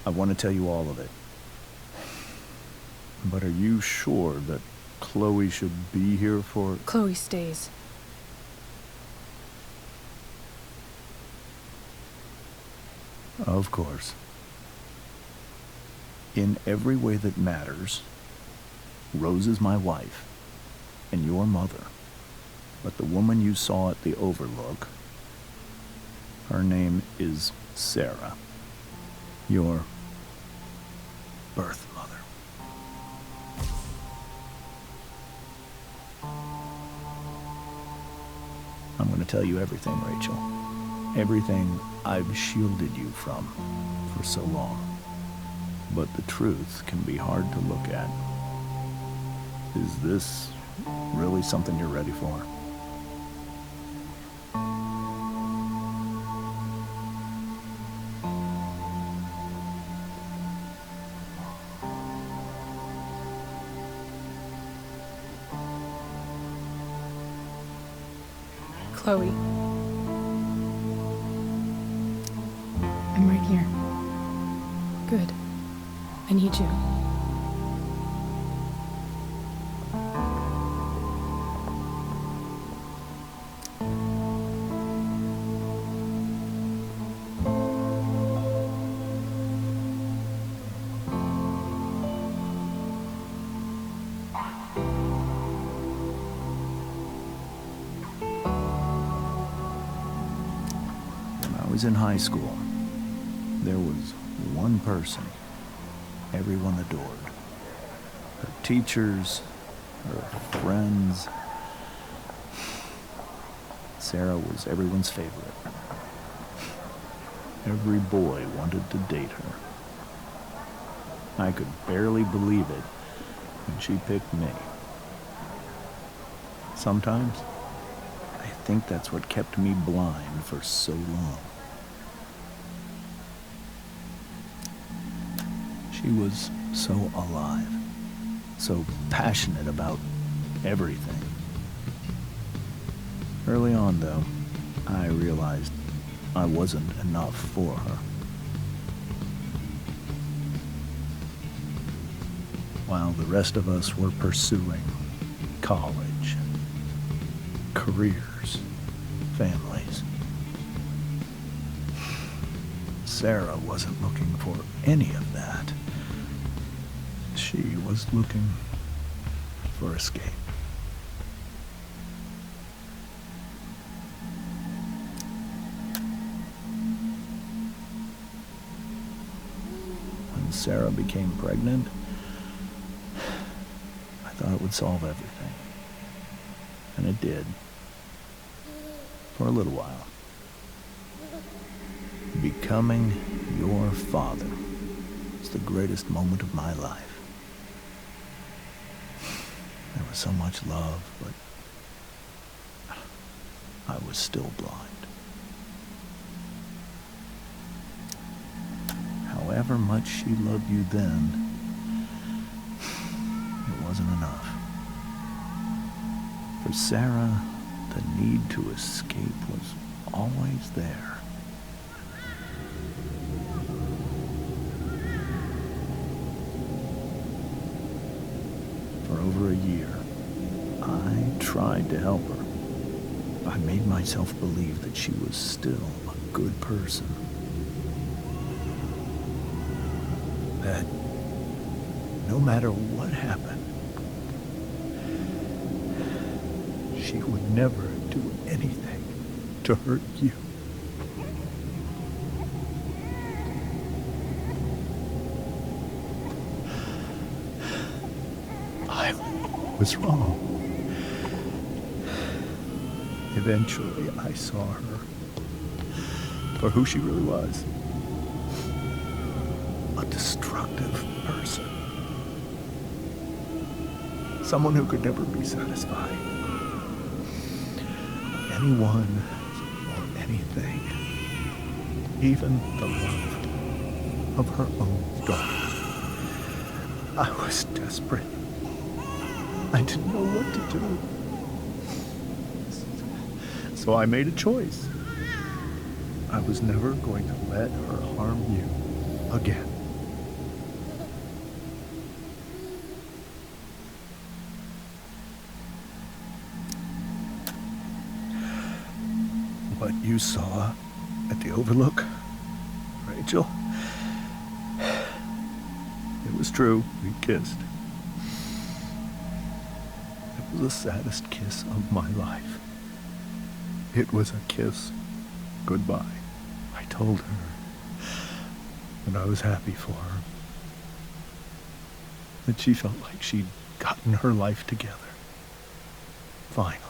I want to tell you all of it. But are you sure that Chloe should be here for... Chloe stays. Of course. In every way that matters, Rose is my wife and your mother. But the woman you saw at the Overlook, her name is Sarah, your birth mother. I'm going to tell you everything, Rachel. Everything I've shielded you from for so long. But the truth can be hard to look at. Is this really something you're ready for? Chloe. I'm right here. Good. I need you. I was in high school. There was one person everyone adored. Her teachers, her friends. Sarah was everyone's favorite. Every boy wanted to date her. I could barely believe it when she picked me. Sometimes, I think that's what kept me blind for so long. She was so alive, so passionate about everything. Early on, though, I realized I wasn't enough for her. While the rest of us were pursuing college, careers, families, Sarah wasn't looking for any of that. She was looking for escape. When Sarah became pregnant, I thought it would solve everything. And it did. For a little while. Becoming your father was the greatest moment of my life. There was so much love, but I was still blind. However much she loved you then, it wasn't enough. For Sarah, the need to escape was always there. For over a year, I tried to help her. I made myself believe that she was still a good person. That no matter what happened, she would never do anything to hurt you. I was wrong. Eventually, I saw her for who she really was. A destructive person. Someone who could never be satisfied. Anyone or anything. Even the love of her own daughter. I was desperate. I didn't know what to do. So I made a choice. I was never going to let her harm you again. what you saw at the Overlook, Rachel? It was true. We kissed. It was the saddest kiss of my life. It was a kiss goodbye. I told her that I was happy for her, that she felt like she'd gotten her life together. Finally.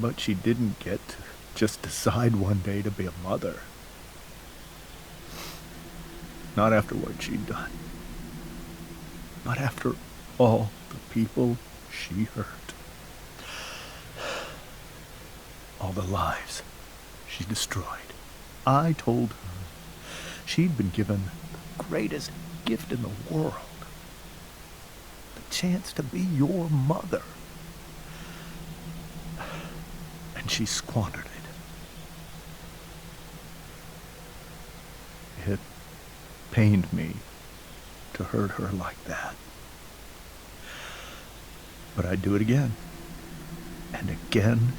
But she didn't get to just decide one day to be a mother. Not after what she'd done. Not after all the people she hurt. All the lives she destroyed. I told her she'd been given the greatest gift in the world. The chance to be your mother. And she squandered it. It pained me to hurt her like that. But I'd do it again. And again.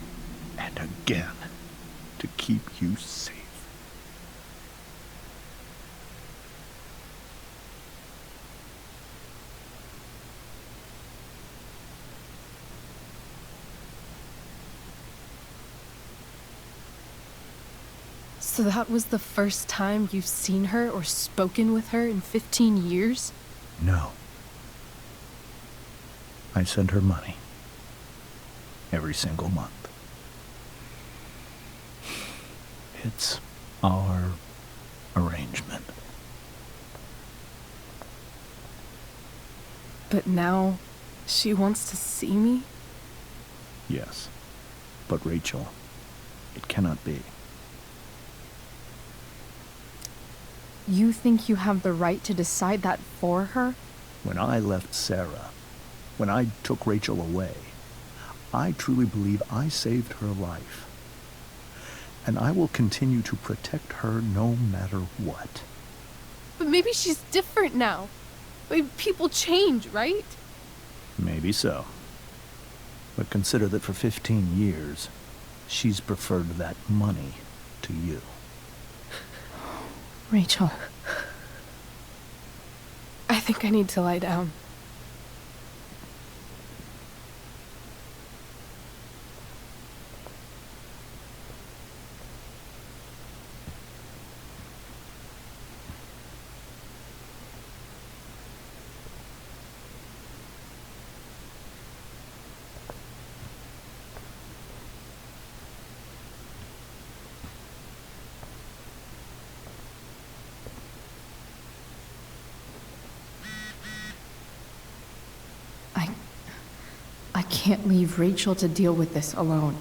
And again. To keep you safe. So that was the first time you've seen her or spoken with her in 15 years? No. I send her money. Every single month. It's our arrangement. But now she wants to see me? Yes. But Rachel, it cannot be. You think you have the right to decide that for her? When I left Sarah, when I took Rachel away, I truly believe I saved her life. And I will continue to protect her no matter what. But maybe she's different now. People change, right? Maybe so. But consider that for 15 years, she's preferred that money to you. Rachel, I think I need to lie down. I can't leave Rachel to deal with this alone.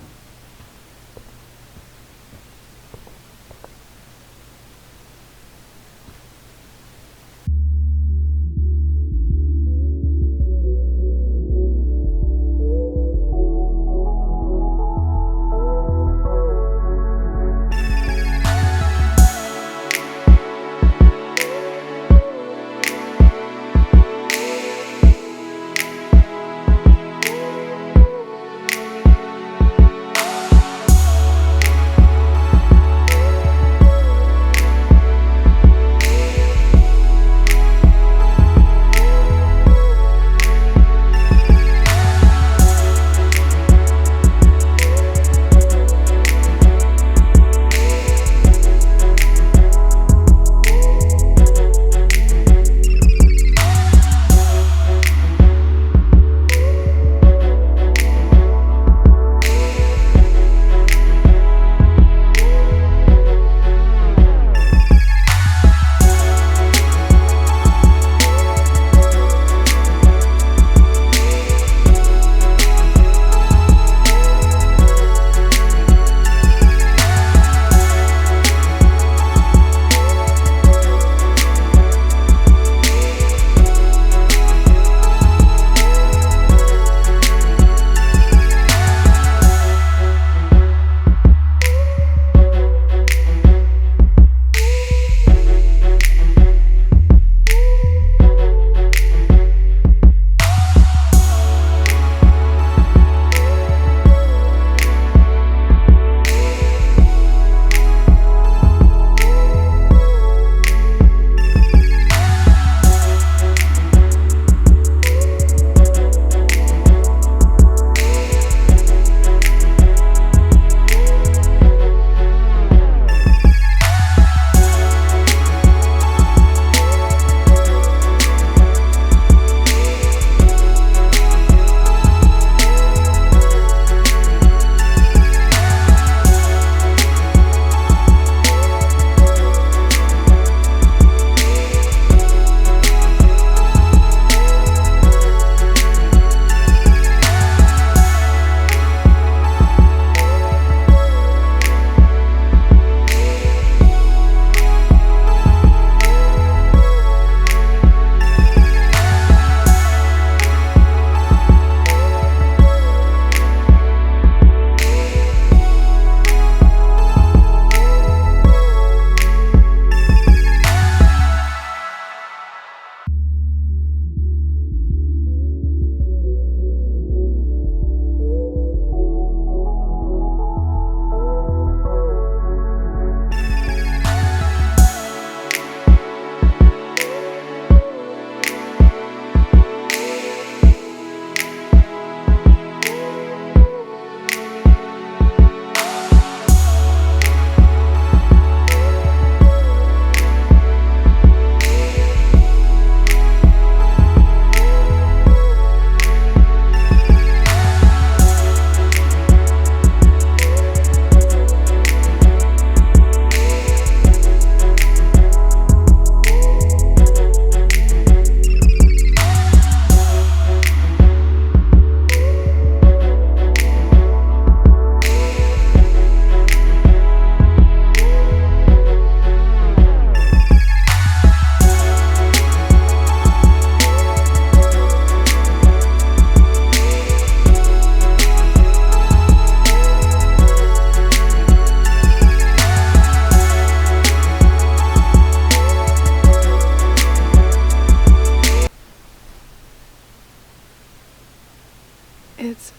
It's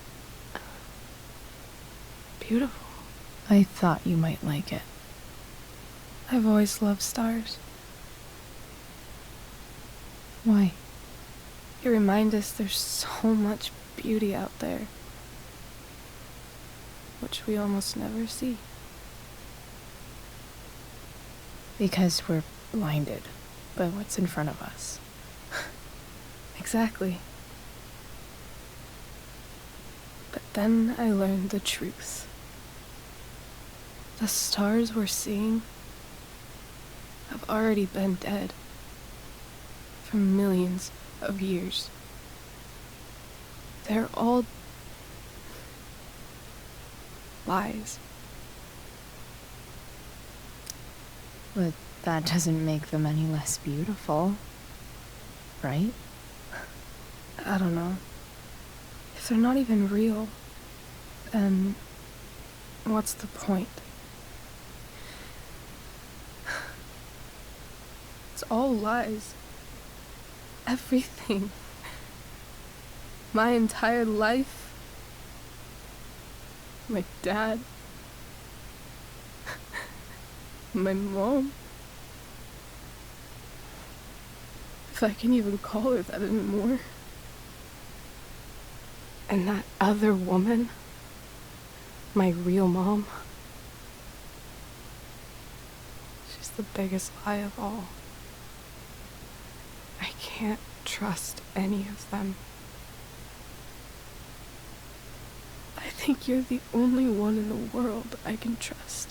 beautiful. I thought you might like it. I've always loved stars. Why? You remind us there's so much beauty out there, which we almost never see. Because we're blinded by what's in front of us. Exactly. But then I learned the truth. The stars we're seeing have already been dead for millions of years. They're all lies. But that doesn't make them any less beautiful, right? I don't know. If they're not even real, then what's the point? It's all lies. Everything. My entire life. My dad. My mom. If I can even call her that anymore. And that other woman, my real mom, she's the biggest lie of all. I can't trust any of them. I think you're the only one in the world I can trust.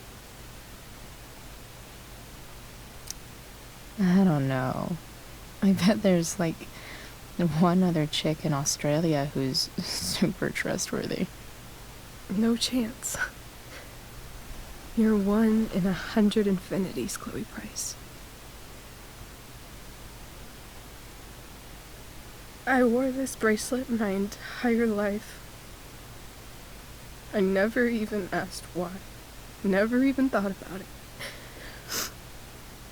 I don't know. I bet there's like one other chick in Australia who's super trustworthy. No chance. You're 1 in 100 infinities, Chloe Price. I wore this bracelet my entire life. I never even asked why. Never even thought about it.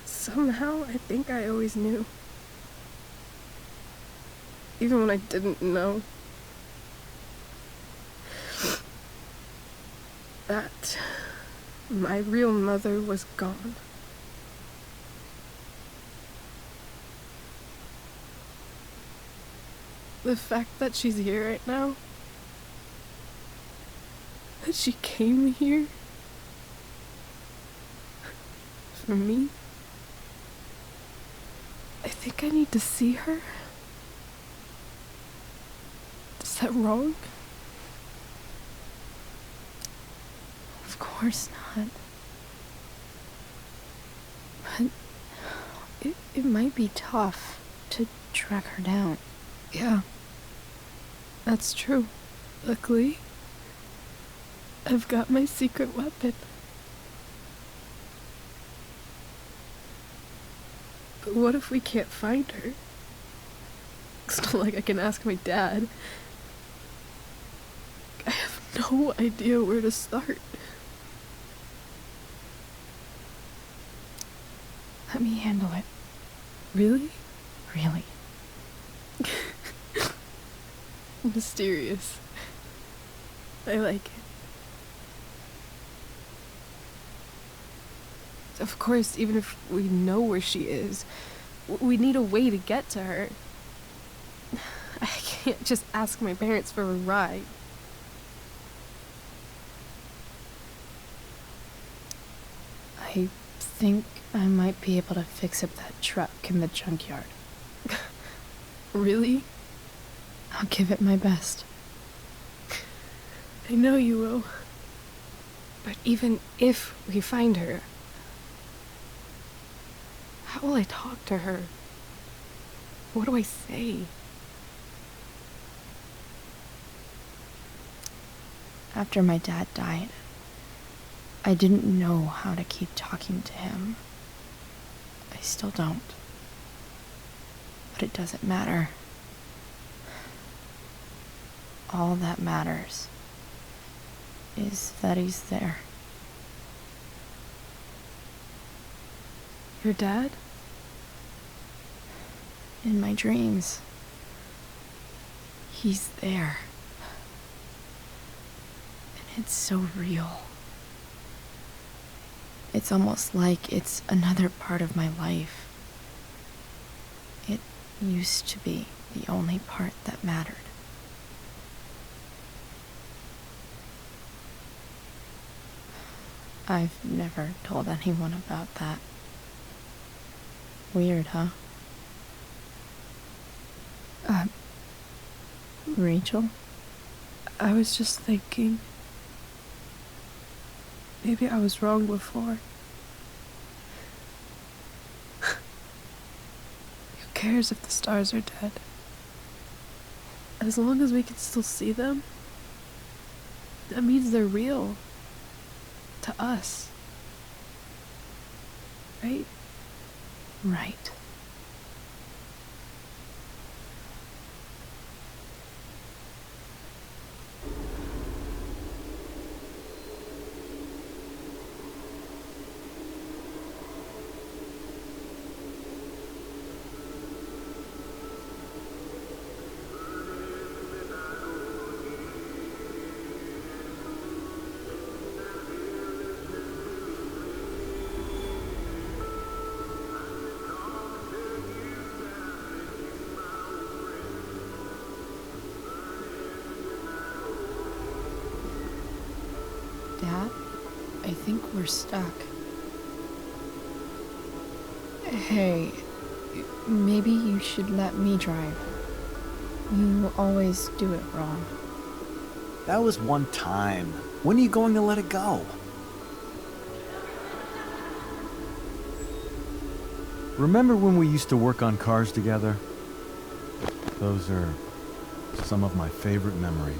Somehow, I think I always knew. Even when I didn't know. That my real mother was gone. The fact that she's here right now, that she came here for me, I think I need to see her. Is that wrong? Of course not. But it might be tough to track her down. Yeah, that's true. Luckily, I've got my secret weapon. But what if we can't find her? It's not like I can ask my dad. I have no idea where to start. Let me handle it. Really? Really. Mysterious. I like it. Of course, even if we know where she is, we need a way to get to her. I can't just ask my parents for a ride. I think I might be able to fix up that truck in the junkyard. Really? I'll give it my best. I know you will. But even if we find her, how will I talk to her? What do I say? After my dad died, I didn't know how to keep talking to him. I still don't. But it doesn't matter. All that matters is that he's there. Your dad? In my dreams. He's there. It's so real. It's almost like it's another part of my life. It used to be the only part that mattered. I've never told anyone about that. Weird, huh? Rachel? I was just thinking. Maybe I was wrong before. Who cares if the stars are dead? As long as we can still see them, that means they're real. To us. Right? Right. Dad, I think we're stuck. Hey, maybe you should let me drive. You always do it wrong. That was one time. When are you going to let it go? Remember when we used to work on cars together? Those are some of my favorite memories.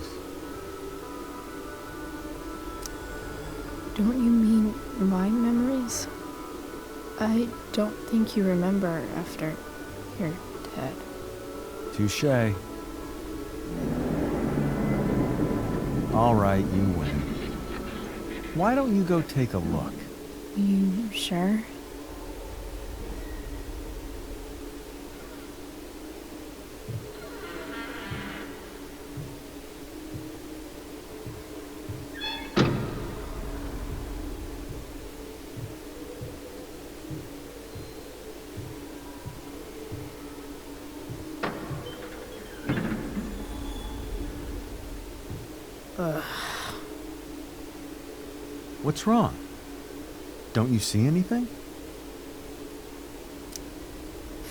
Don't you mean my memories? I don't think you remember after you're dead. Touché. All right, you win. Why don't you go take a look? You sure? What's wrong? Don't you see anything?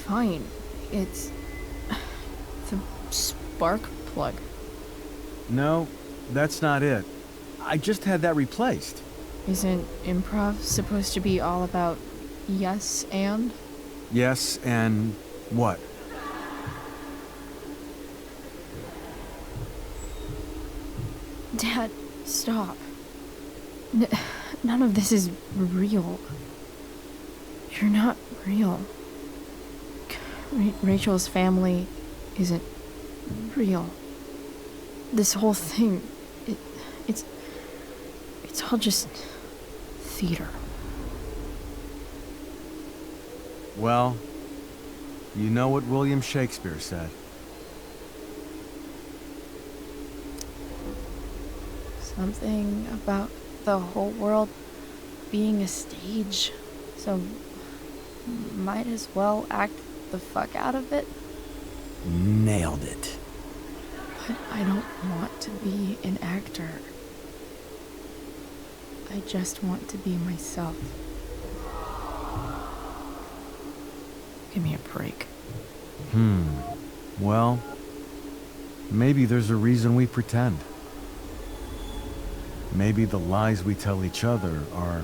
Fine. It's the spark plug. No, that's not it. I just had that replaced. Isn't improv supposed to be all about yes and? Yes, and what? Dad, stop. None of this is real. You're not real. Rachel's family isn't real. This whole thing, it's all just theater. Well, you know what William Shakespeare said. Something about the whole world being a stage, so might as well act the fuck out of it. Nailed it. But I don't want to be an actor. I just want to be myself. Give me a break. Well, maybe there's a reason we pretend. Maybe the lies we tell each other are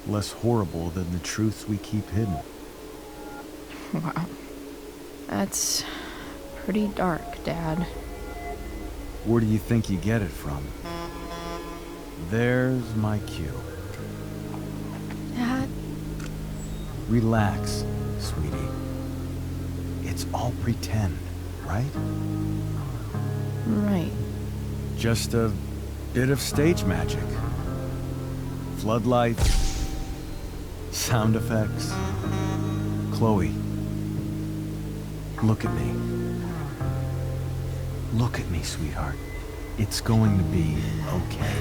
less horrible than the truths we keep hidden. Wow. That's pretty dark, Dad. Where do you think you get it from? There's my cue. Dad? Relax, sweetie. It's all pretend, right? Right. Just a bit of stage magic. Floodlights, sound effects. Chloe, look at me. Look at me, sweetheart. It's going to be okay.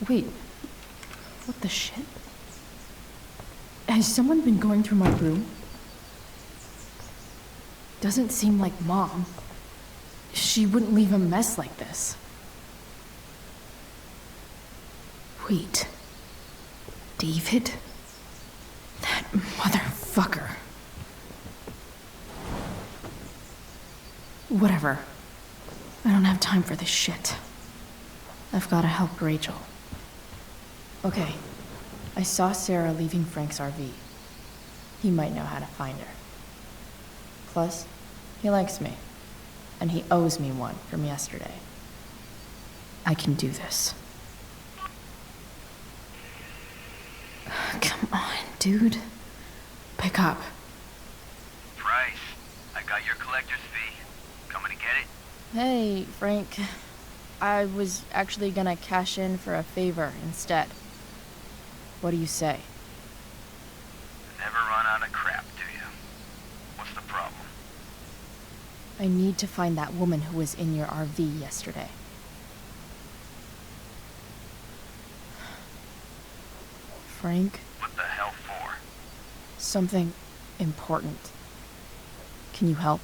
Wait, what the shit? Has someone been going through my room? Doesn't seem like Mom. She wouldn't leave a mess like this. Wait. David? That motherfucker. Whatever. I don't have time for this shit. I've gotta help Rachel. Okay. I saw Sarah leaving Frank's RV. He might know how to find her. Plus, he likes me. And he owes me one from yesterday. I can do this. Come on, dude. Pick up. Price, I got your collector's fee. Coming to get it? Hey, Frank. I was actually gonna cash in for a favor instead. What do you say? Never run out of crap, do you? What's the problem? I need to find that woman who was in your RV yesterday. Frank? What the hell for? Something important. Can you help?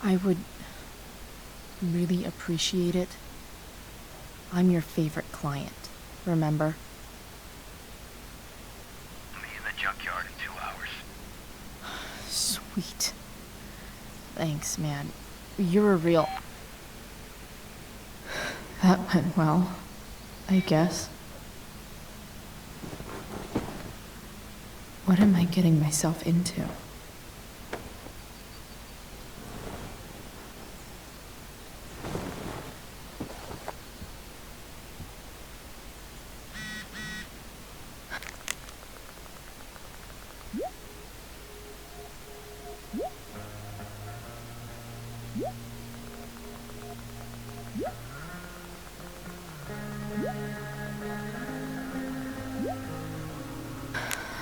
I would really appreciate it. I'm your favorite client, remember? I'll meet you in the junkyard in 2 hours. Sweet. Thanks, man. You're a real... That went well, I guess. What am I getting myself into?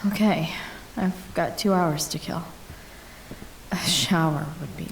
Okay, I've got 2 hours to kill. A shower would be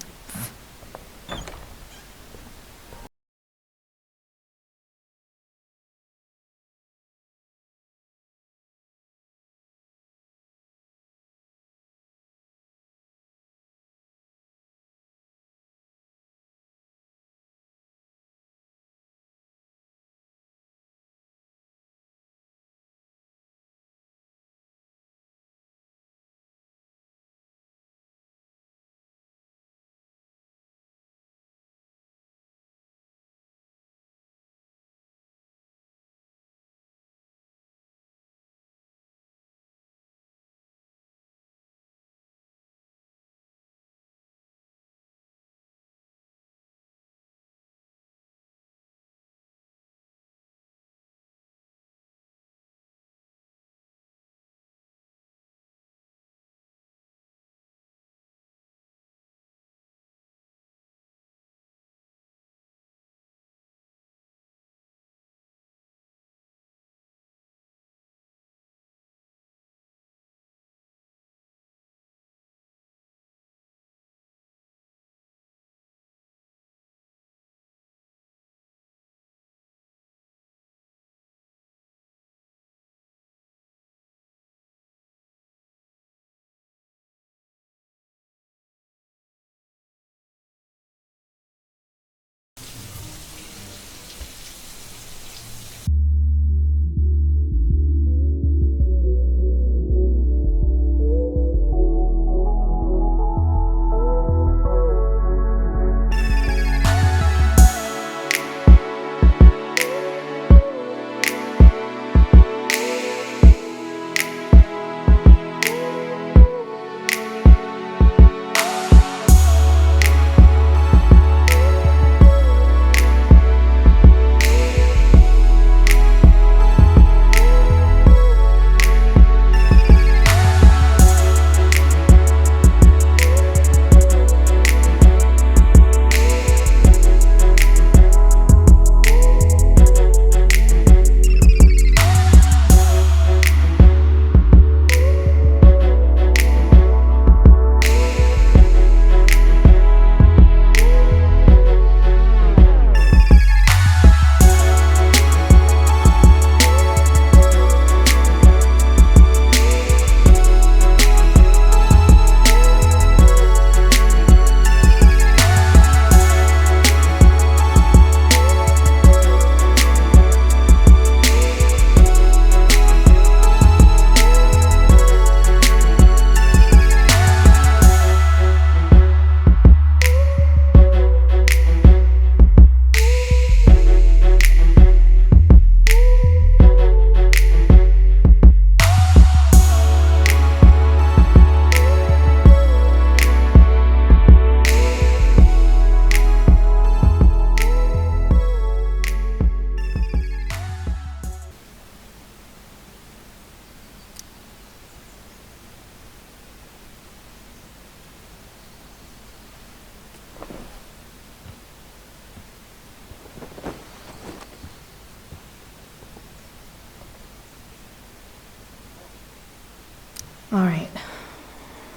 Alright,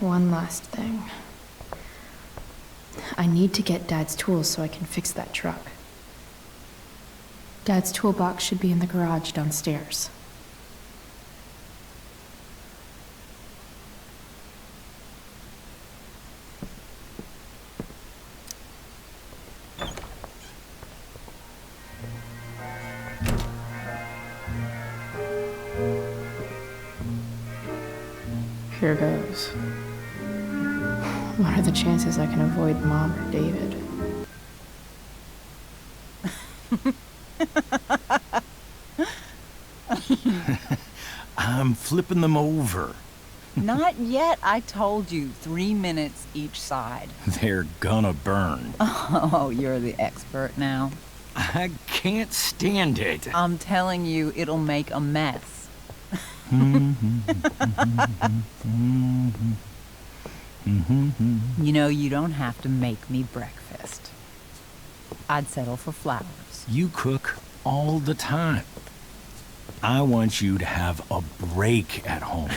one last thing. I need to get Dad's tools so I can fix that truck. Dad's toolbox should be in the garage downstairs. Here goes. What are the chances I can avoid Mom or David? I'm flipping them over. Not yet. I told you 3 minutes each side. They're gonna burn. Oh, you're the expert now. I can't stand it. I'm telling you, it'll make a mess. You know, you don't have to make me breakfast. I'd settle for flowers. You cook all the time. I want you to have a break at home.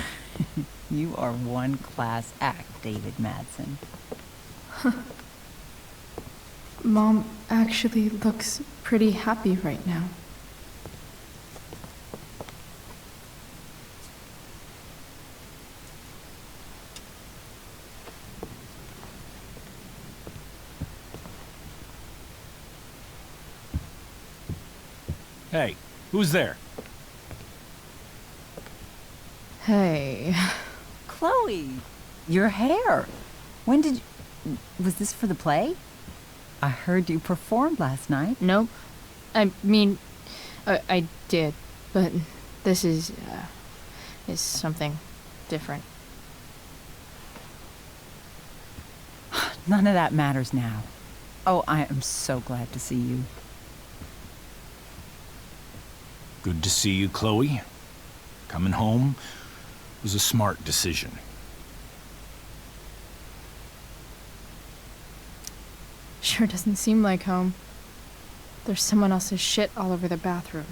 You are one class act, David Madsen. Mom actually looks pretty happy right now. Hey, who's there? Hey. Chloe, your hair. When did you... Was this for the play? I heard you performed last night. Nope. I mean, I did, but this is something different. None of that matters now. Oh, I am so glad to see you. Good to see you, Chloe. Coming home was a smart decision. Sure doesn't seem like home. There's someone else's shit all over the bathroom.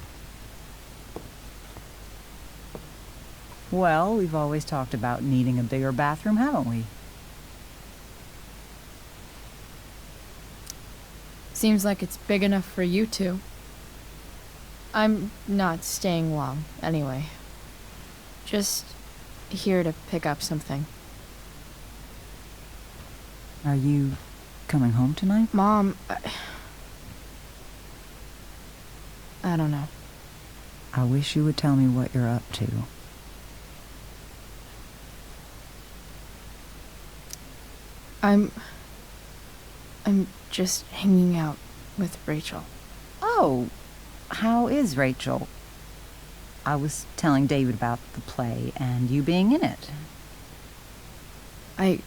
Well, we've always talked about needing a bigger bathroom, haven't we? Seems like it's big enough for you two. I'm not staying long, anyway. Just here to pick up something. Are you coming home tonight? Mom, I don't know. I wish you would tell me what you're up to. I'm just hanging out with Rachel. Oh, how is Rachel? I was telling David about the play and you being in it. I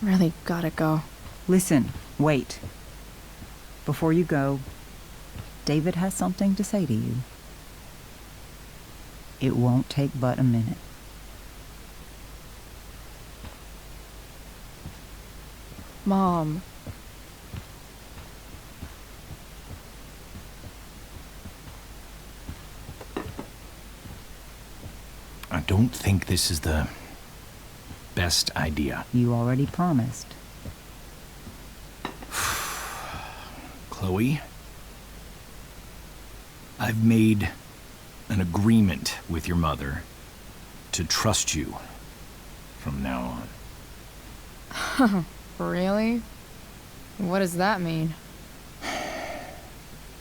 really gotta go. Listen, wait. Before you go, David has something to say to you. It won't take but a minute. Mom. I don't think this is the best idea. You already promised. Chloe, I've made an agreement with your mother to trust you from now on. Really? What does that mean?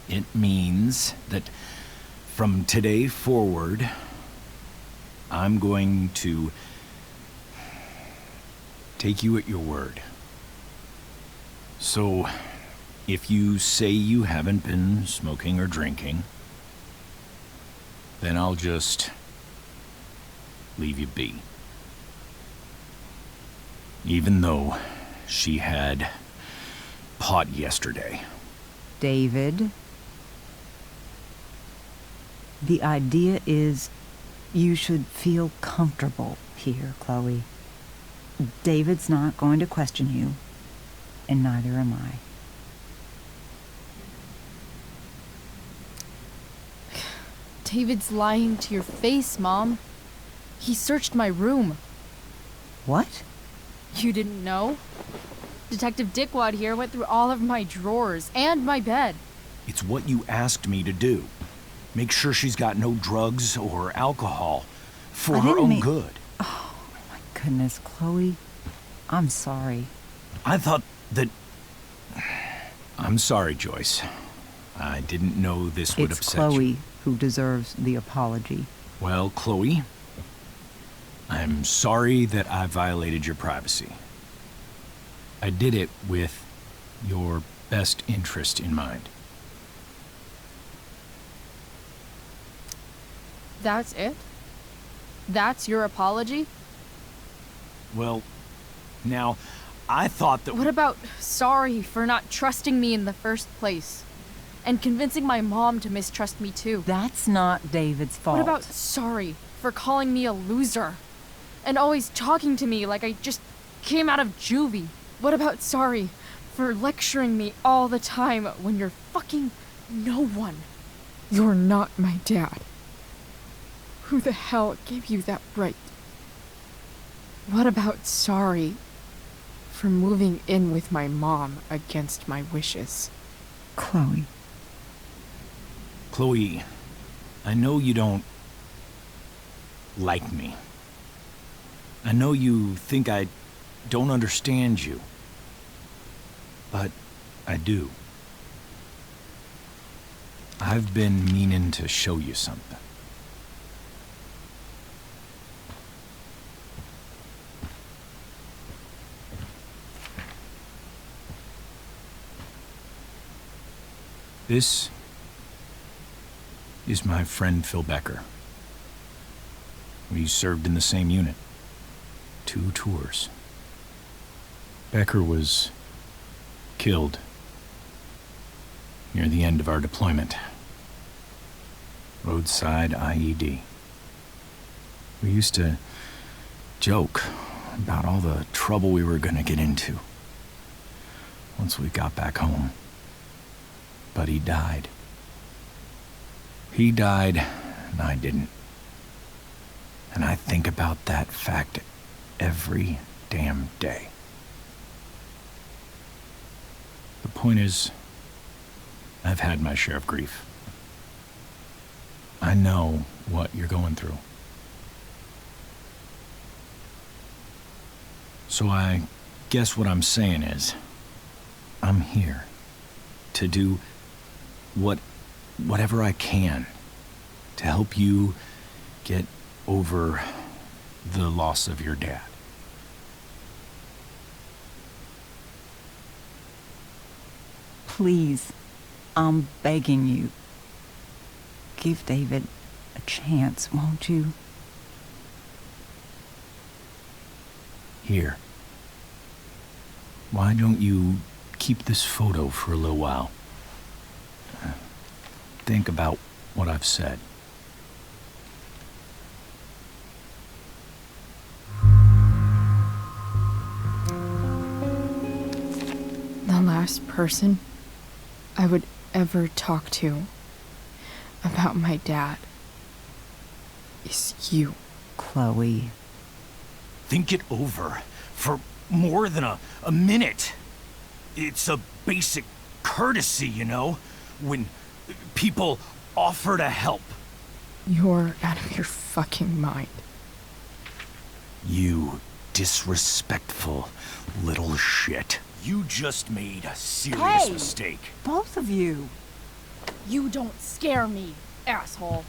It means that from today forward, I'm going to take you at your word. So, if you say you haven't been smoking or drinking, then I'll just leave you be. Even though she had pot yesterday. David, the idea is you should feel comfortable here, Chloe. David's not going to question you, and neither am I. David's lying to your face, Mom. He searched my room. What? You didn't know? Detective Dickwad here went through all of my drawers and my bed. It's what you asked me to do. Make sure she's got no drugs or alcohol for her own good. Oh, my goodness, Chloe. I'm sorry. I thought that... I'm sorry, Joyce. I didn't know this would upset you. It's Chloe who deserves the apology. Well, Chloe, I'm sorry that I violated your privacy. I did it with your best interest in mind. That's it? That's your apology? Well, now, I thought that... What about sorry for not trusting me in the first place? And convincing my mom to mistrust me too? That's not David's fault. What about sorry for calling me a loser? And always talking to me like I just came out of juvie? What about sorry for lecturing me all the time when you're fucking no one? You're not my dad. Who the hell gave you that right? What about sorry for moving in with my mom against my wishes? Chloe. Chloe, I know you don't like me. I know you think I don't understand you. But I do. I've been meaning to show you something. This is my friend Phil Becker. We served in the same unit. 2 tours. Becker was killed near the end of our deployment. Roadside IED. We used to joke about all the trouble we were gonna get into once we got back home. But he died. He died, and I didn't. And I think about that fact every damn day. The point is, I've had my share of grief. I know what you're going through. So I guess what I'm saying is, I'm here to do whatever I can to help you get over the loss of your dad. Please, I'm begging you. Give David a chance, won't you? Here. Why don't you keep this photo for a little while? Think about what I've said. The last person I would ever talk to about my dad is you. Chloe. Think it over for more than a minute. It's a basic courtesy, you know, when people offer to help. You're out of your fucking mind. You disrespectful little shit. You just made a serious mistake. Both of you. You don't scare me, asshole.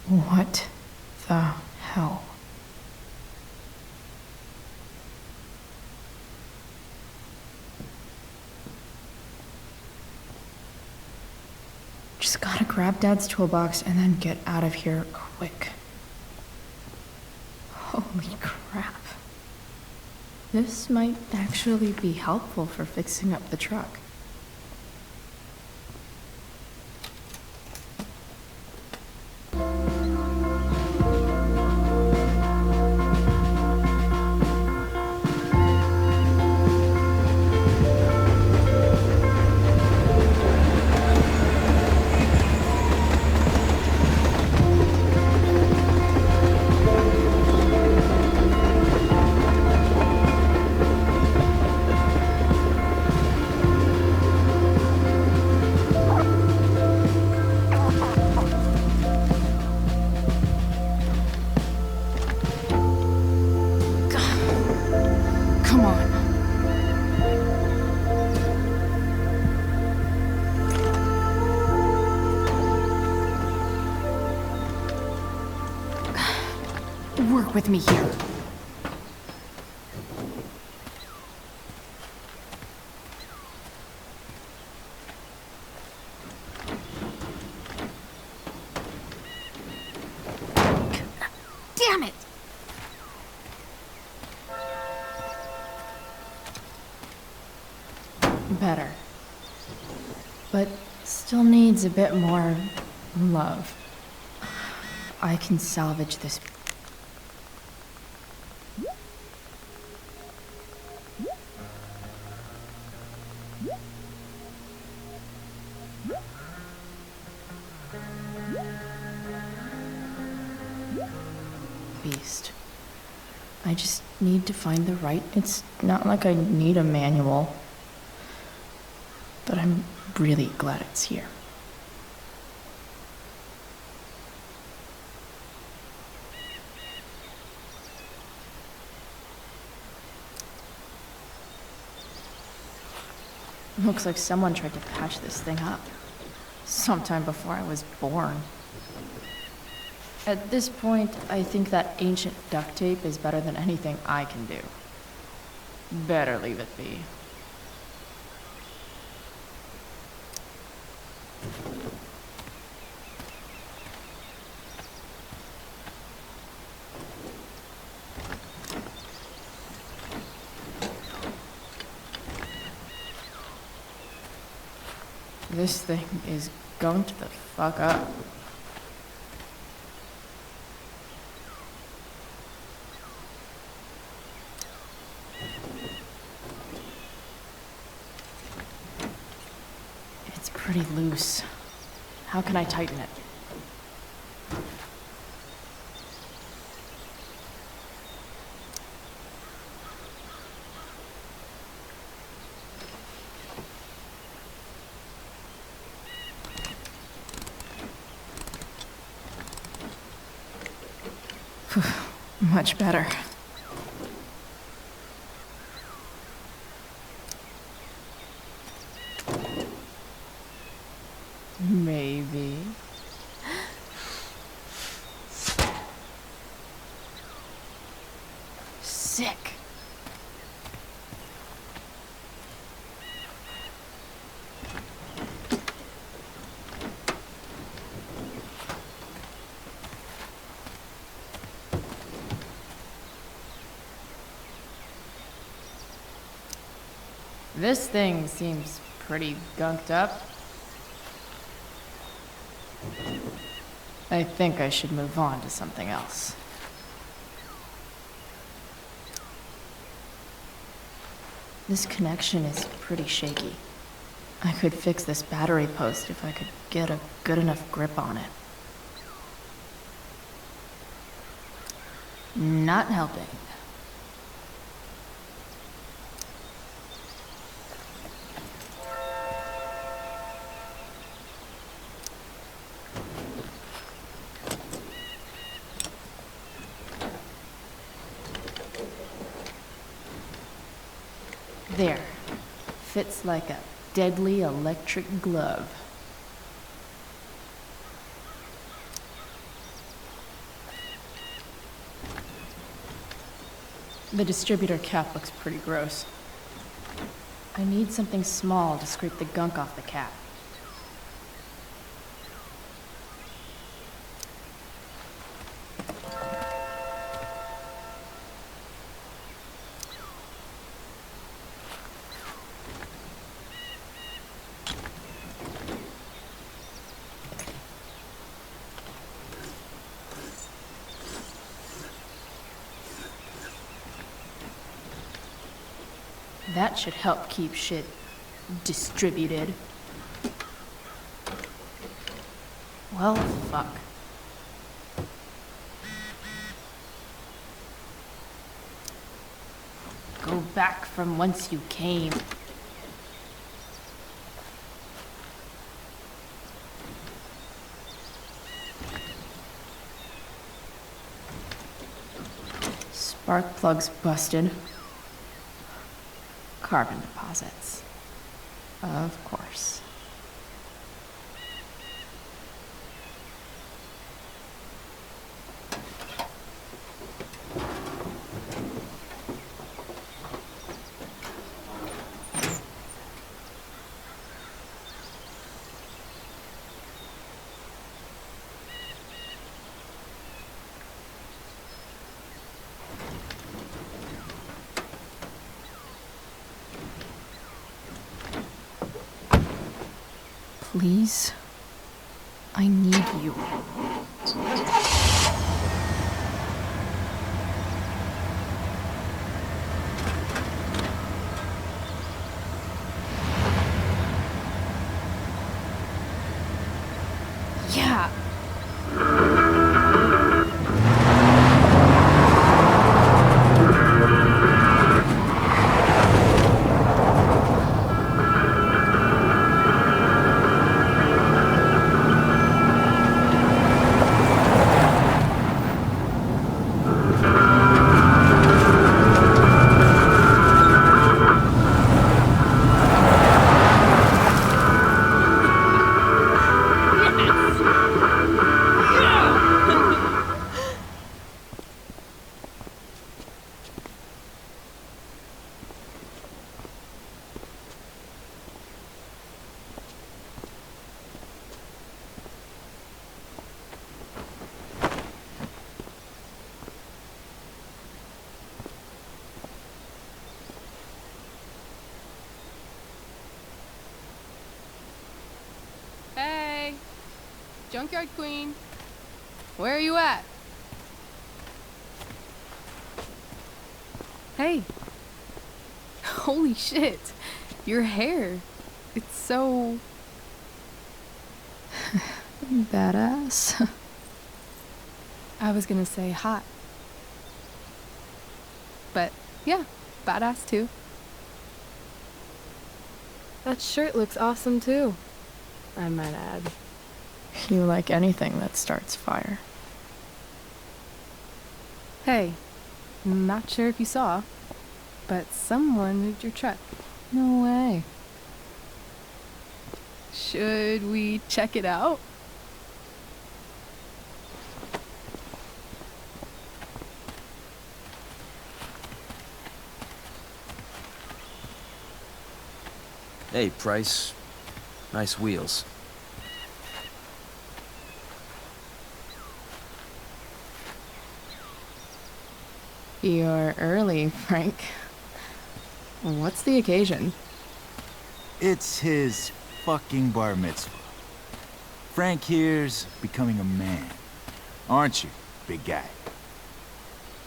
What the hell? Just gotta grab Dad's toolbox and then get out of here quick. Holy crap. This might actually be helpful for fixing up the truck. work with me here. Damn it! Better. But still needs a bit more love. I can salvage this. Beast. I just need to find the right. It's not like I need a manual. But I'm really glad it's here. Looks like someone tried to patch this thing up. Sometime before I was born. At this point, I think that ancient duct tape is better than anything I can do. Better leave it be. This thing is going to the fuck up. It's pretty loose. How can I tighten it? Much better. Maybe. Sick. This thing seems pretty gunked up. I think I should move on to something else. This connection is pretty shaky. I could fix this battery post if I could get a good enough grip on it. Not helping. There. Fits like a deadly electric glove. The distributor cap looks pretty gross. I need something small to scrape the gunk off the cap. That should help keep shit distributed. Well, fuck. Go back from whence you came. Spark plug's busted. Carbon deposits. Of course. Please. I need you. Yeah. Hey, Junkyard Queen, where are you at? Hey, holy shit, your hair, it's so Badass. I was gonna say hot. But yeah, badass too. That shirt looks awesome too, I might add. You like anything that starts fire. Hey, not sure if you saw, but someone moved your truck. No way. Should we check it out? Hey, Price. Nice wheels. You're early, Frank. What's the occasion? It's his fucking bar mitzvah. Frank here's becoming a man. Aren't you, big guy?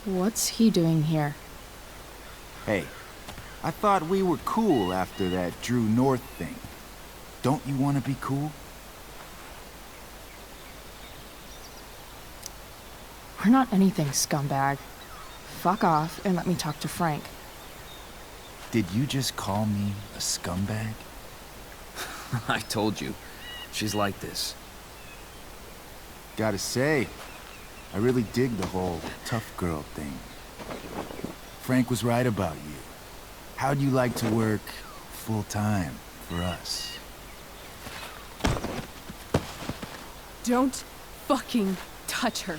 What's he doing here? Hey, I thought we were cool after that Drew North thing. Don't you want to be cool? We're not anything, scumbag. Fuck off and let me talk to Frank. Did you just call me a scumbag? I told you. She's like this. Gotta say, I really dig the whole tough girl thing. Frank was right about you. How'd you like to work full-time for us? Don't fucking touch her.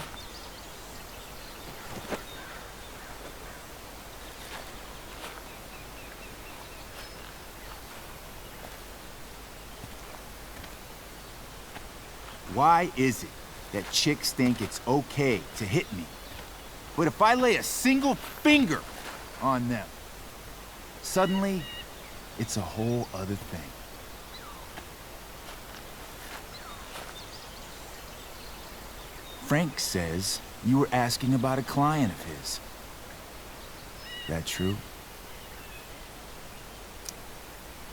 Why is it that chicks think it's okay to hit me? But if I lay a single finger on them, suddenly, it's a whole other thing. Frank says you were asking about a client of his. That true?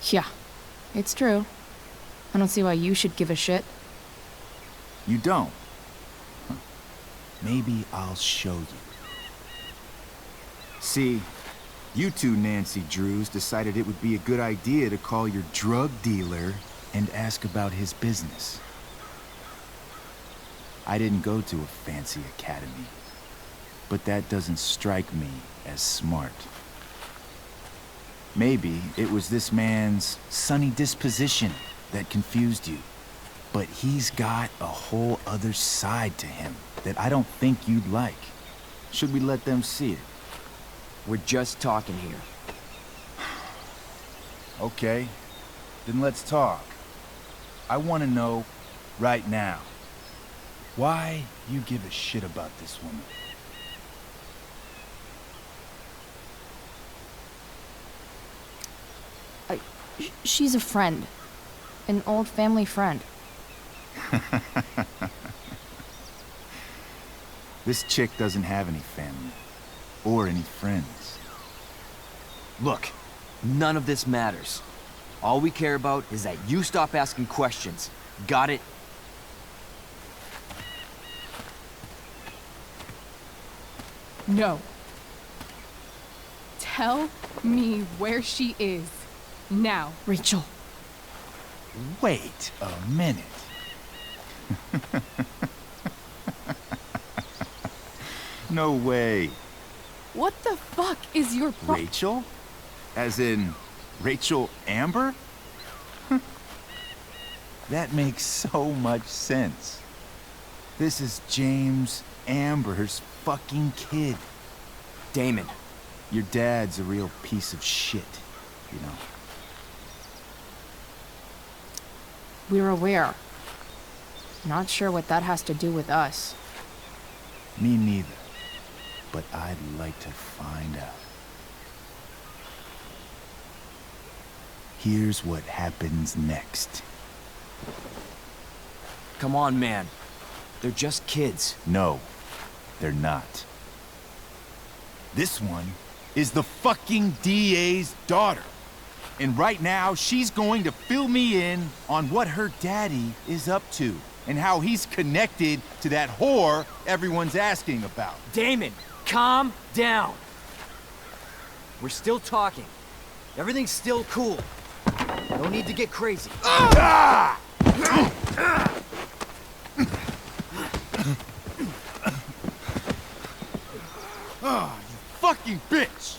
Yeah, it's true. I don't see why you should give a shit. You don't? Huh. Maybe I'll show you. See, you two Nancy Drews decided it would be a good idea to call your drug dealer and ask about his business. I didn't go to a fancy academy, but that doesn't strike me as smart. Maybe it was this man's sunny disposition that confused you. But he's got a whole other side to him that I don't think you'd like. Should we let them see it? We're just talking here. Okay, then let's talk. I want to know, right now, why you give a shit about this woman. She's a friend. An old family friend. This chick doesn't have any family. Or any friends. Look, none of this matters. All we care about is that you stop asking questions. Got it? No. Tell me where she is. Now. Rachel. Wait a minute. No way. What the fuck is your Rachel? As in, Rachel Amber? That makes so much sense. This is James Amber's fucking kid. Damon. Your dad's a real piece of shit, you know. We're aware. Not sure what that has to do with us. Me neither. But I'd like to find out. Here's what happens next. Come on, man. They're just kids. No, they're not. This one is the fucking DA's daughter. And right now, she's going to fill me in on what her daddy is up to and how he's connected to that whore everyone's asking about. Damon, calm down. We're still talking. Everything's still cool. No need to get crazy. Ah! Oh, you fucking bitch!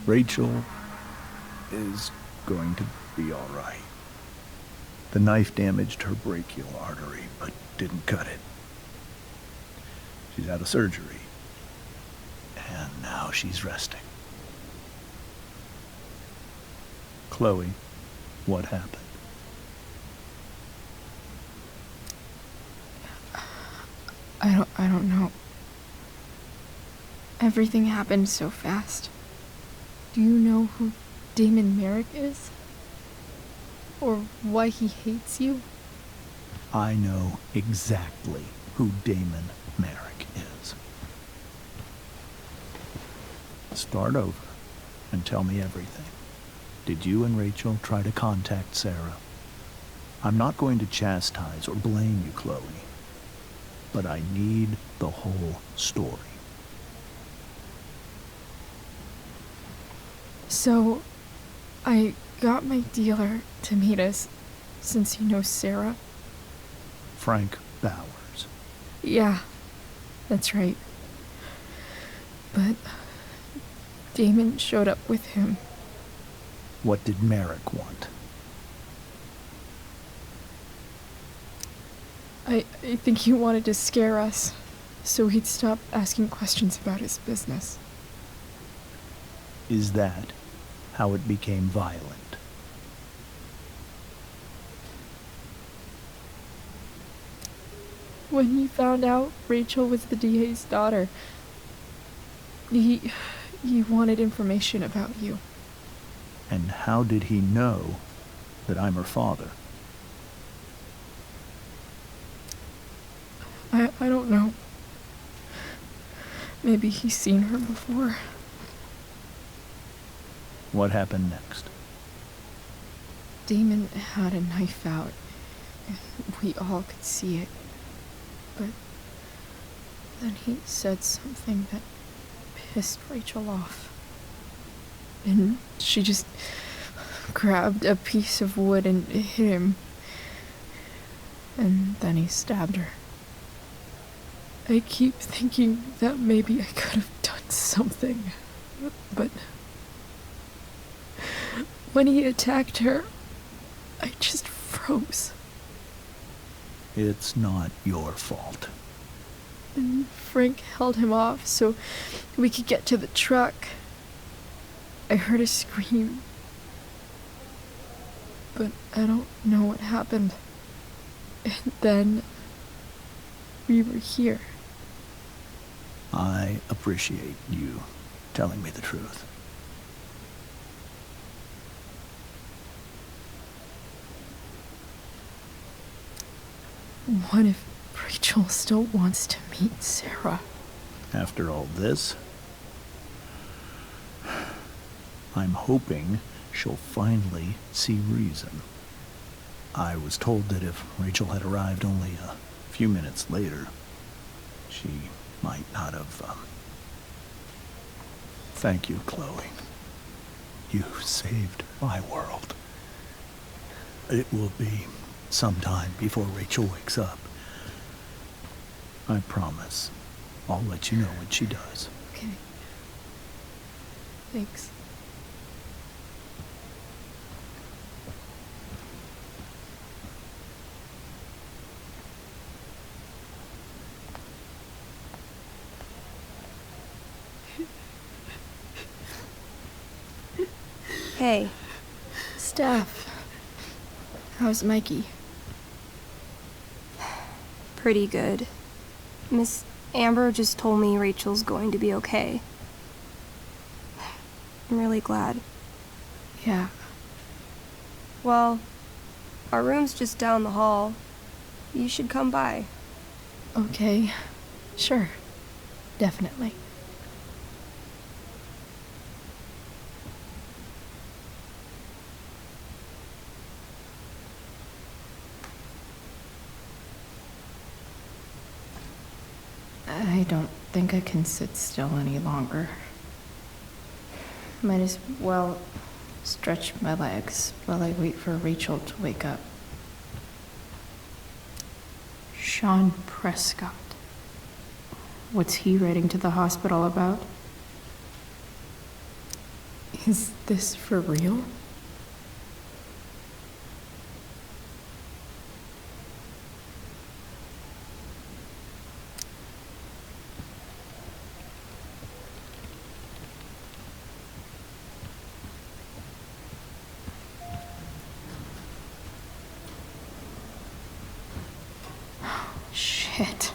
Rachel is going to be all right. The knife damaged her brachial artery, but didn't cut it. She's had a surgery, and now she's resting. Chloe, what happened? I don't know. Everything happened so fast. Do you know who Damon Merrick is? Or why he hates you? I know exactly who Damon Merrick is. Start over and tell me everything. Did you and Rachel try to contact Sarah? I'm not going to chastise or blame you, Chloe, but I need the whole story. So, I got my dealer to meet us, since he knows Sarah. Frank Bowers. Yeah, that's right. But Damon showed up with him. What did Merrick want? I think he wanted to scare us, so he'd stop asking questions about his business. Is that how it became violent? When he found out Rachel was the DA's daughter, he wanted information about you. And how did he know that I'm her father? I don't know. Maybe he's seen her before. What happened next? Damon had a knife out. We all could see it. But then he said something that pissed Rachel off. And she just grabbed a piece of wood and hit him. And then he stabbed her. I keep thinking that maybe I could have done something, but when he attacked her, I just froze. It's not your fault. And Frank held him off so we could get to the truck. I heard a scream, but I don't know what happened. And then we were here. I appreciate you telling me the truth. What if Rachel still wants to meet Sarah? After all this, I'm hoping she'll finally see reason. I was told that if Rachel had arrived only a few minutes later, she might not have, Thank you, Chloe. You saved my world. It will be some time before Rachel wakes up. I promise. I'll let you know when she does. Okay. Thanks. Hey. Steph. How's Mikey? Pretty good. Miss Amber just told me Rachel's going to be okay. I'm really glad. Yeah. Well, our room's just down the hall. You should come by. Okay. Sure. Definitely. I don't think I can sit still any longer. Might as well stretch my legs while I wait for Rachel to wake up. Sean Prescott. What's he writing to the hospital about? Is this for real? Shit.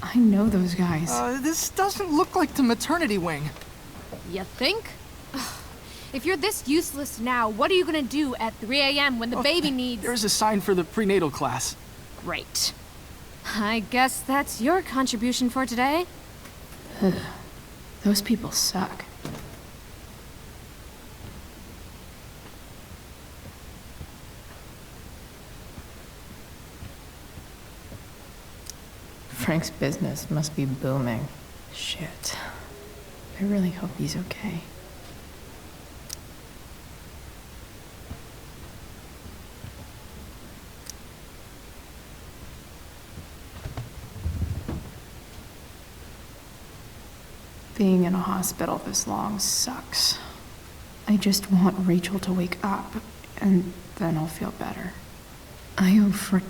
I know those guys. This doesn't look like the maternity wing. You think? Ugh. If you're this useless now, what are you gonna do at 3 a.m. when the baby needs... There's a sign for the prenatal class. Great. I guess that's your contribution for today. Ugh. Those people suck. Frank's business must be booming. Shit. I really hope he's okay. Being in a hospital this long sucks. I just want Rachel to wake up, and then I'll feel better. I hope for...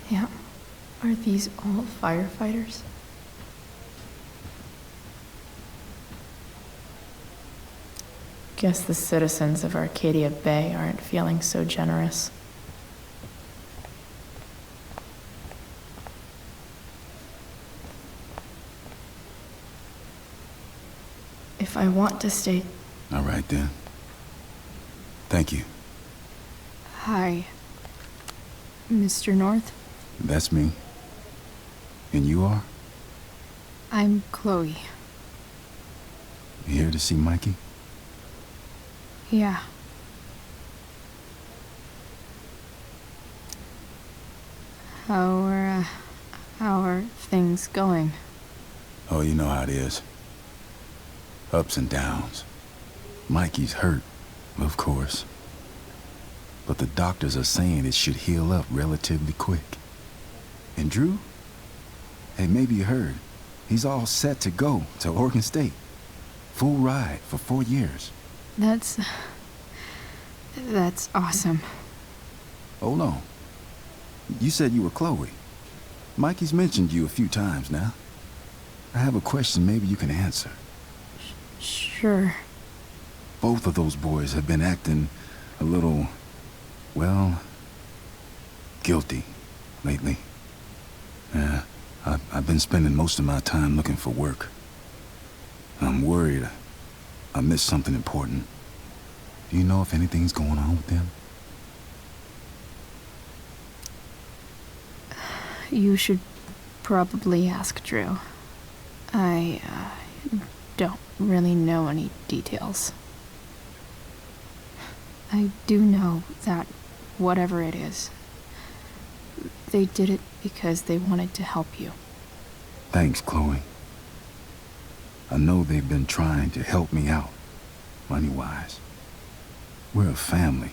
Damn, are these all firefighters? Guess the citizens of Arcadia Bay aren't feeling so generous. If I want to stay... All right, then. Thank you. Hi, Mr. North. That's me. And you are? I'm Chloe. You here to see Mikey? Yeah. How are things going? Oh, you know how it is. Ups and downs. Mikey's hurt, of course. But the doctors are saying it should heal up relatively quick. And Drew? Hey, maybe you heard. He's all set to go to Oregon State. Full ride for 4 years. That's awesome. Oh, no. You said you were Chloe. Mikey's mentioned you a few times now. I have a question maybe you can answer. Sure. Both of those boys have been acting a little, well, guilty lately. Yeah, I've been spending most of my time looking for work. I'm worried I missed something important. Do you know if anything's going on with them? You should probably ask Drew. I don't really know any details. I do know that whatever it is, they did it because they wanted to help you. Thanks, Chloe. I know they've been trying to help me out, money-wise. We're a family,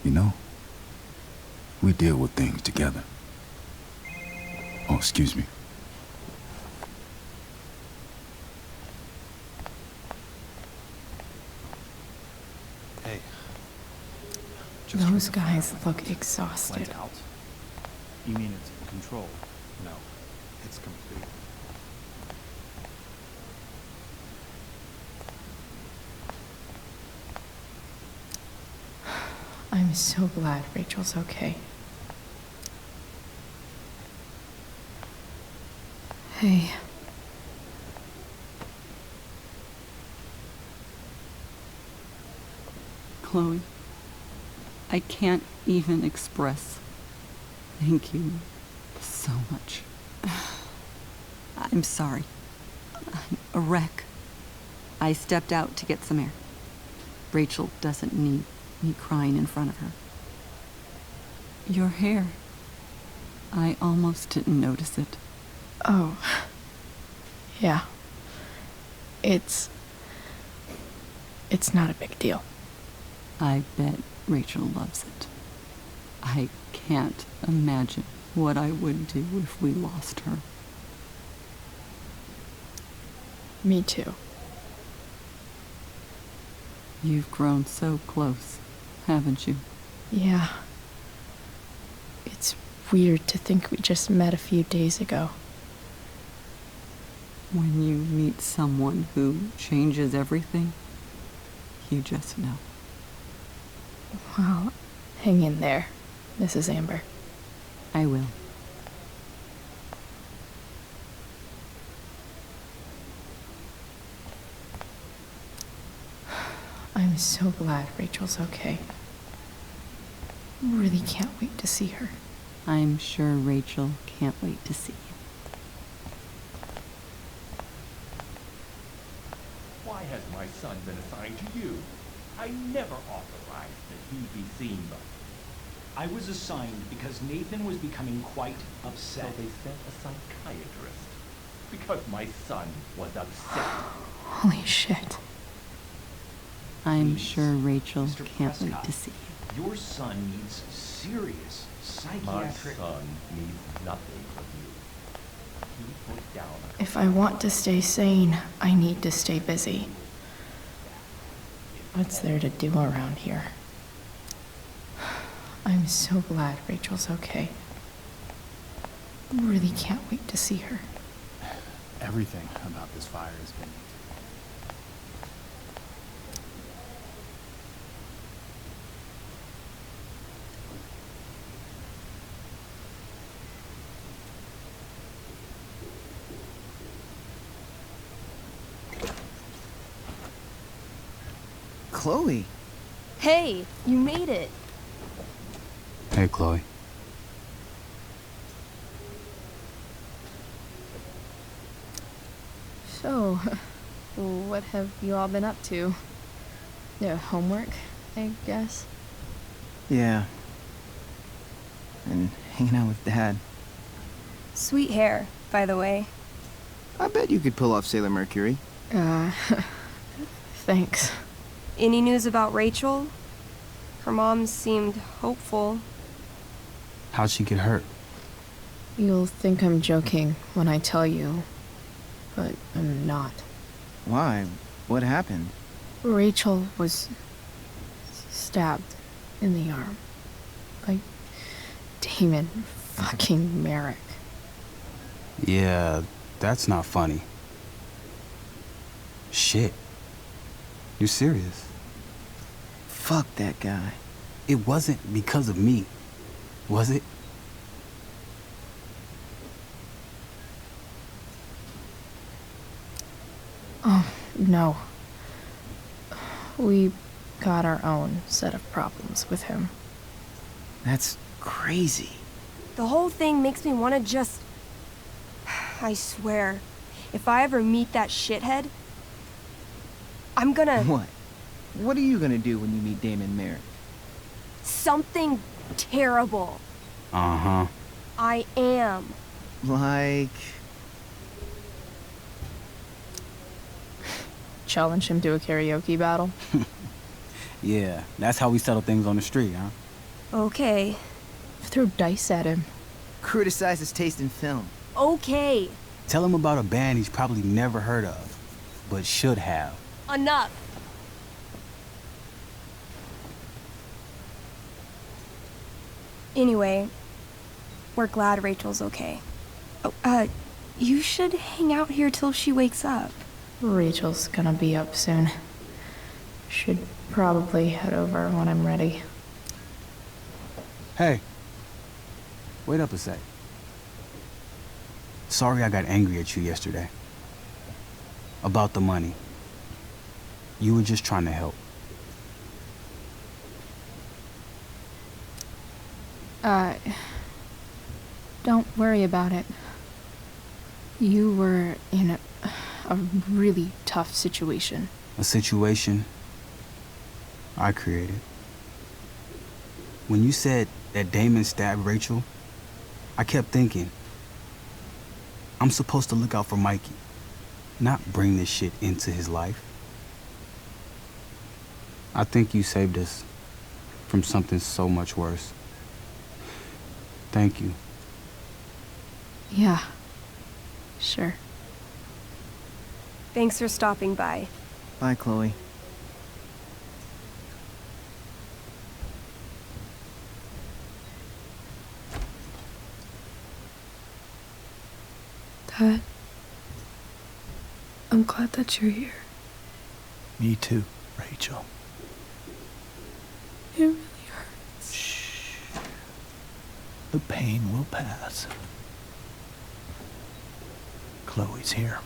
you know? We deal with things together. Oh, excuse me. Hey. Those guys look exhausted. Out. You mean it's controlled? No, it's complete. I'm so glad Rachel's okay. Hey. Chloe, I can't even express thank you so much. I'm sorry. I'm a wreck. I stepped out to get some air. Rachel doesn't need me crying in front of her. Your hair. I almost didn't notice it. Oh. Yeah. It's not a big deal. I bet Rachel loves it. I can't imagine what I would do if we lost her. Me too. You've grown so close, haven't you? Yeah. It's weird to think we just met a few days ago. When you meet someone who changes everything, you just know. Well, hang in there, Mrs. Amber. I will. I'm so glad Rachel's okay. Really can't wait to see her. I'm sure Rachel can't wait to see you. Why has my son been assigned to you? I never authorized that he be seen by you. I was assigned because Nathan was becoming quite upset. So they sent a psychiatrist. Because my son was upset. Holy shit. I'm sure Rachel Mr. can't wait Prescott, to see you. Your son needs serious psychiatric... My son needs nothing from you. He put down a... If I want to stay sane, I need to stay busy. What's there to do around here? I'm so glad Rachel's okay. Really can't wait to see her. Everything about this fire has been... Chloe. Hey, you made it. Hey, Chloe. So, what have you all been up to? Yeah, homework, I guess? Yeah. And hanging out with Dad. Sweet hair, by the way. I bet you could pull off Sailor Mercury. Thanks. Any news about Rachel? Her mom seemed hopeful. How'd she get hurt? You'll think I'm joking when I tell you, but I'm not. Why? What happened? Rachel was stabbed in the arm by Damon fucking Merrick. Yeah, that's not funny. Shit. You serious? Fuck that guy. It wasn't because of me, was it? Oh, no. We got our own set of problems with him. That's crazy. The whole thing makes me want to just... I swear, if I ever meet that shithead, I'm gonna... What? What are you gonna do when you meet Damon Merrick? Something terrible. Uh-huh. I am. Like... Challenge him to a karaoke battle? Yeah, that's how we settle things on the street, huh? Okay. Throw dice at him. Criticize his taste in film. Okay. Tell him about a band he's probably never heard of, but should have. Enough. Anyway, we're glad Rachel's okay. Oh, you should hang out here till she wakes up. Rachel's gonna be up soon. Should probably head over when I'm ready. Hey, wait up a sec. Sorry I got angry at you yesterday. About the money. You were just trying to help. Don't worry about it. You were in a really tough situation. A situation I created. When you said that Damon stabbed Rachel, I kept thinking, I'm supposed to look out for Mikey, not bring this shit into his life. I think you saved us from something so much worse. Thank you. Yeah, sure. Thanks for stopping by. Bye, Chloe. Dad, I'm glad that you're here. Me too, Rachel. It really hurts. Shh. The pain will pass. Chloe's here.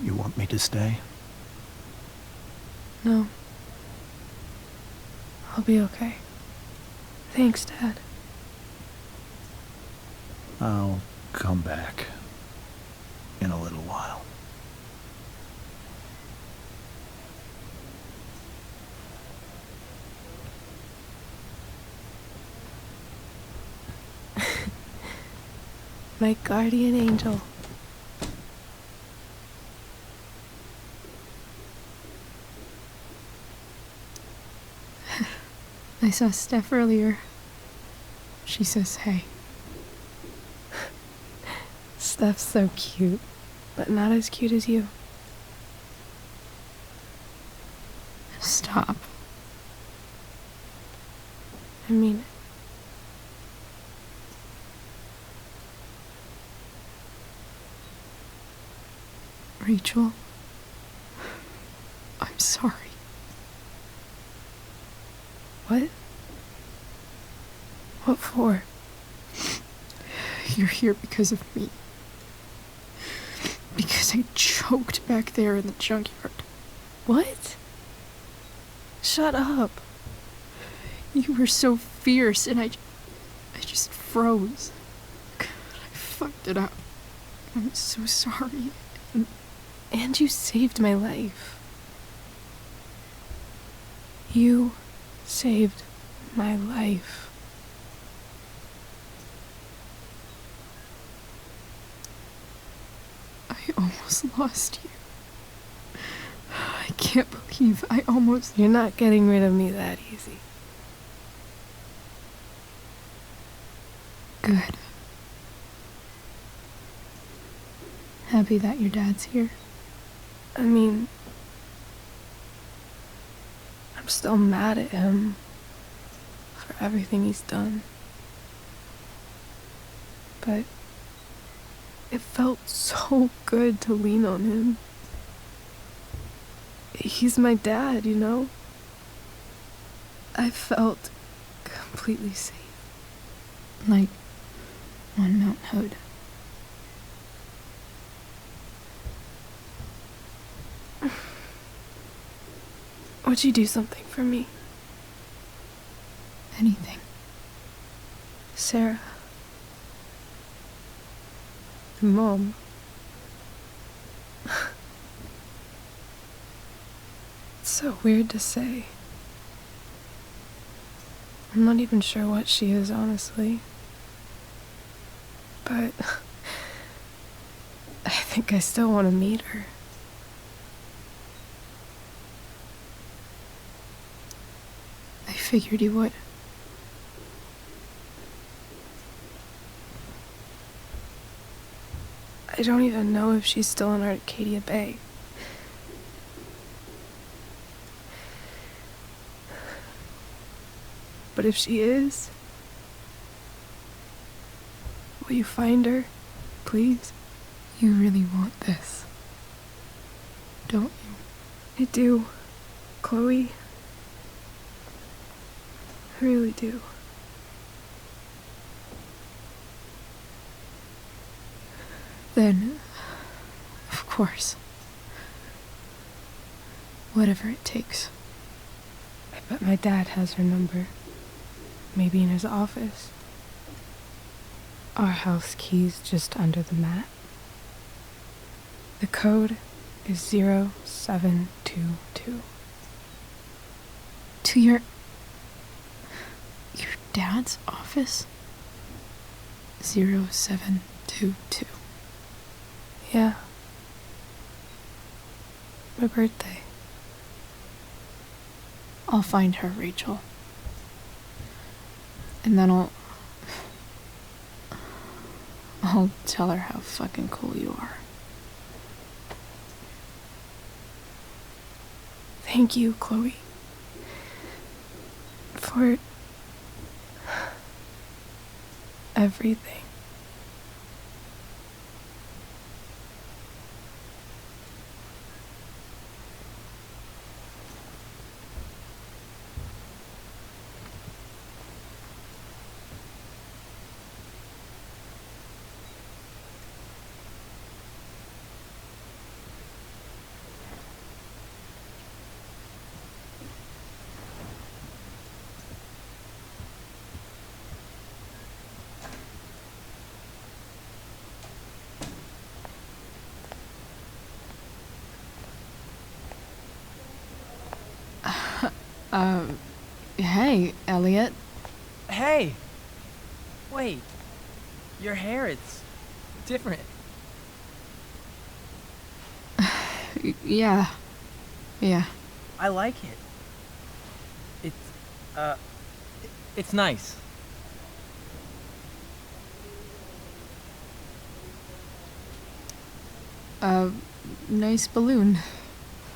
You want me to stay? No. I'll be okay. Thanks, Dad. I'll come back in a little while. My guardian angel. I saw Steph earlier. She says hey. Steph's so cute, but not as cute as you. Stop. I mean it. Rachel, I'm sorry. What? What for? You're here because of me. Because I choked back there in the junkyard. What? Shut up. You were so fierce and I just froze. God, I fucked it up. I'm so sorry. And you saved my life. You saved my life. I almost lost you. I can't believe I almost... You're not getting rid of me that easy. Good. Happy that your dad's here. I mean, I'm still mad at him for everything he's done. But it felt so good to lean on him. He's my dad, you know? I felt completely safe. Like on Mount Hood. Would you do something for me? Anything. Sarah. Mom. It's so weird to say. I'm not even sure what she is, honestly. But I think I still want to meet her. I figured you would. I don't even know if she's still in Arcadia Bay. But if she is, will you find her, please? You really want this, don't you? I do, Chloe. I really do. Then, of course, whatever it takes. I bet my dad has her number. Maybe in his office. Our house key's just under the mat. The code is 0722. To your dad's office? 0722. Yeah. My birthday. I'll find her, Rachel. And then I'll tell her how fucking cool you are. Thank you, Chloe. For everything. Hey, Elliot. Hey! Wait. Your hair, it's different. Yeah. I like it. It's, It's nice. Nice balloon,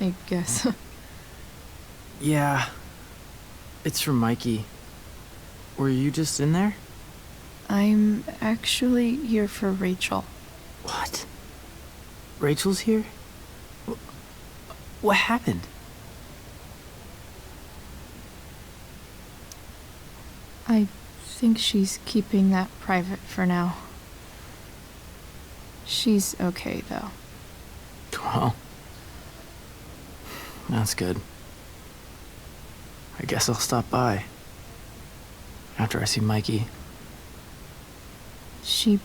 I guess. Yeah. It's from Mikey. Were you just in there? I'm actually here for Rachel. What? Rachel's here? What happened? I think she's keeping that private for now. She's okay, though. Well, that's good. I guess I'll stop by after I see Mikey. She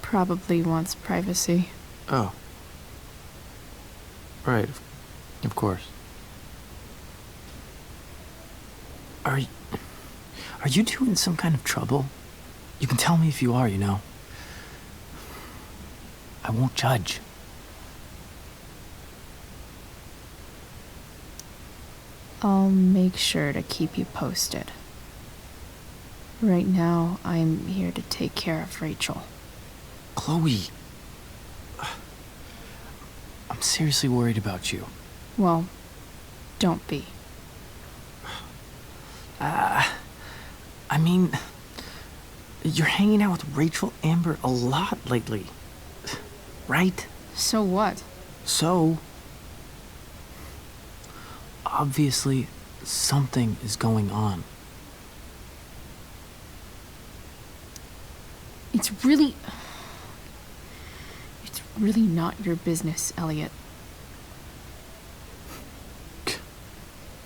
probably wants privacy. Oh. Right, of course. Are you two in some kind of trouble? You can tell me if you are, you know. I won't judge. I'll make sure to keep you posted. Right now, I'm here to take care of Rachel. Chloe. I'm seriously worried about you. Well, don't be. I mean, you're hanging out with Rachel Amber a lot lately, right? So what? So, obviously, something is going on. It's really not your business, Elliot.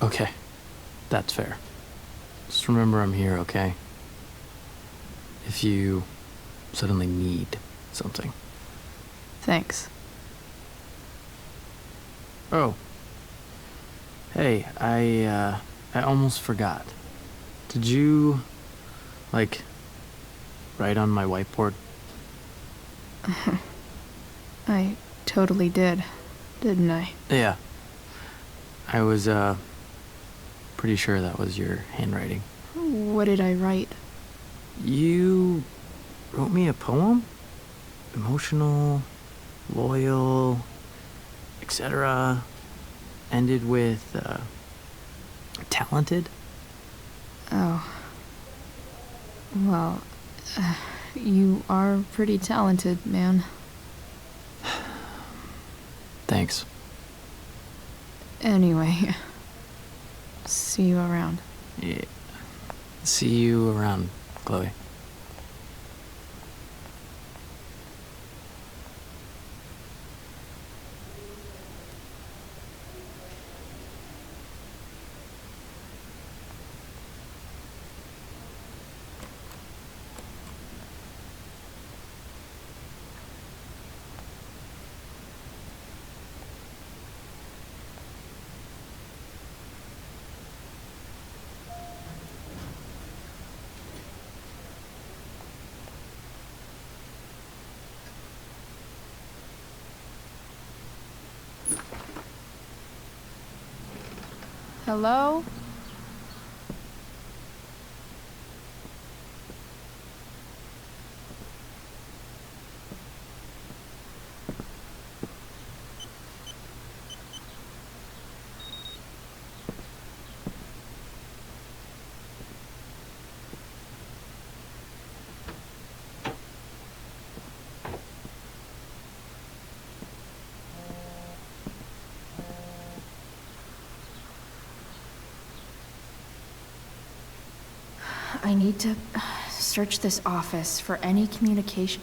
Okay, that's fair. Just remember I'm here, okay? If you suddenly need something. Thanks. Oh. Hey, I almost forgot. Did you, like, write on my whiteboard? I totally did, didn't I? Yeah. I was, pretty sure that was your handwriting. What did I write? You wrote me a poem? Emotional, loyal, etc. Ended with, talented? Oh. Well, you are pretty talented, man. Thanks. Anyway, see you around. Yeah. See you around, Chloe. Hello? I need to search this office for any communication.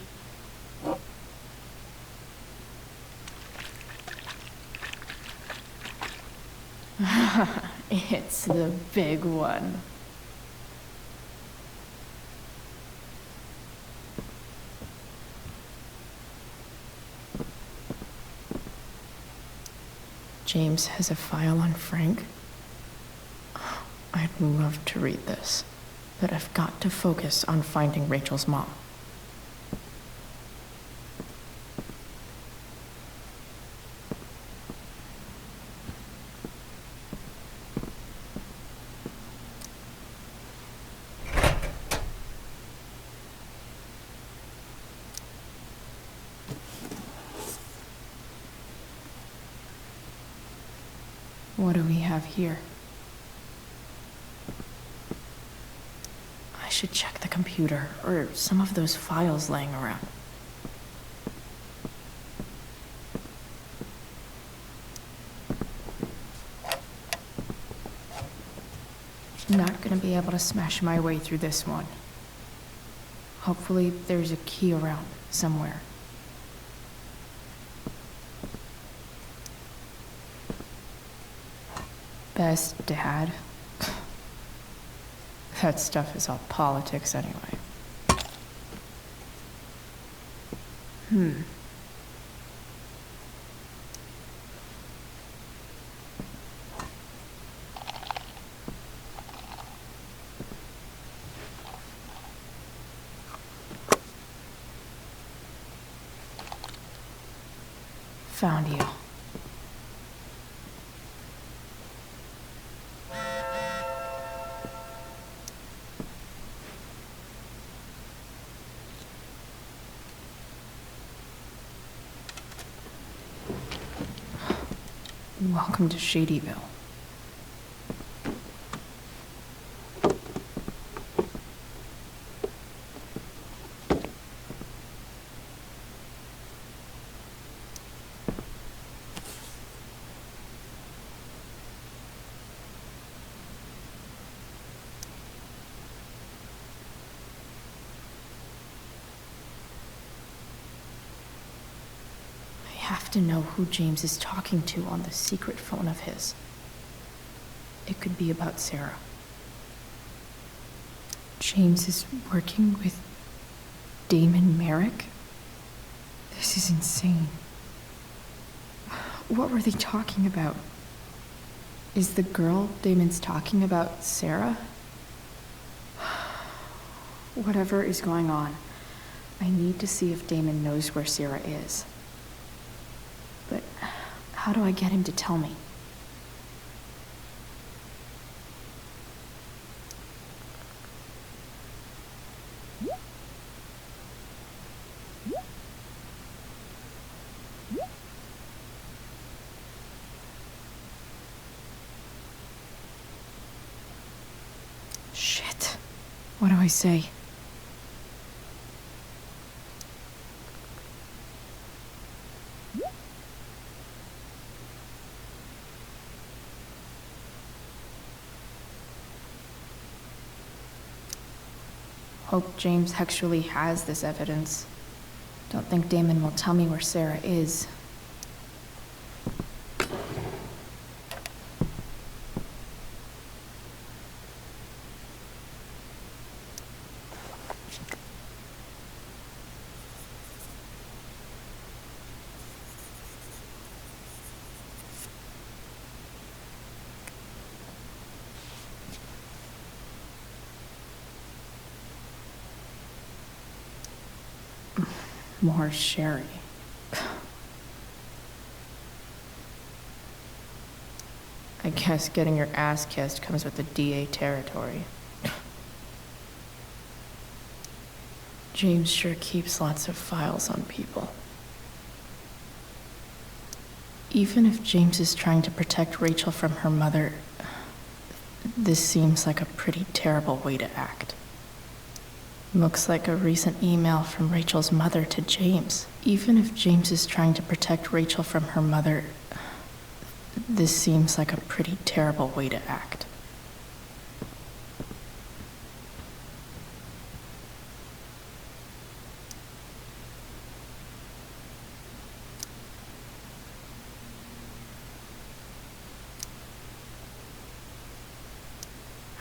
It's the big one. James has a file on Frank. I'd love to read this, but I've got to focus on finding Rachel's mom. What do we have here? I should check the computer, or some of those files laying around. Not gonna be able to smash my way through this one. Hopefully there's a key around somewhere. Best dad. That stuff is all politics anyway. Found you. Welcome to Shadyville. I have to know who James is talking to on the secret phone of his. It could be about Sarah. James is working with Damon Merrick? This is insane. What were they talking about? Is the girl Damon's talking about Sarah? Whatever is going on, I need to see if Damon knows where Sarah is. But how do I get him to tell me? Shit. What do I say? Hope James actually has this evidence. Don't think Damon will tell me where Sarah is. More sherry. I guess getting your ass kissed comes with the DA territory. James sure keeps lots of files on people. Even if James is trying to protect Rachel from her mother, this seems like a pretty terrible way to act. Looks like a recent email from Rachel's mother to James. Even if James is trying to protect Rachel from her mother, this seems like a pretty terrible way to act.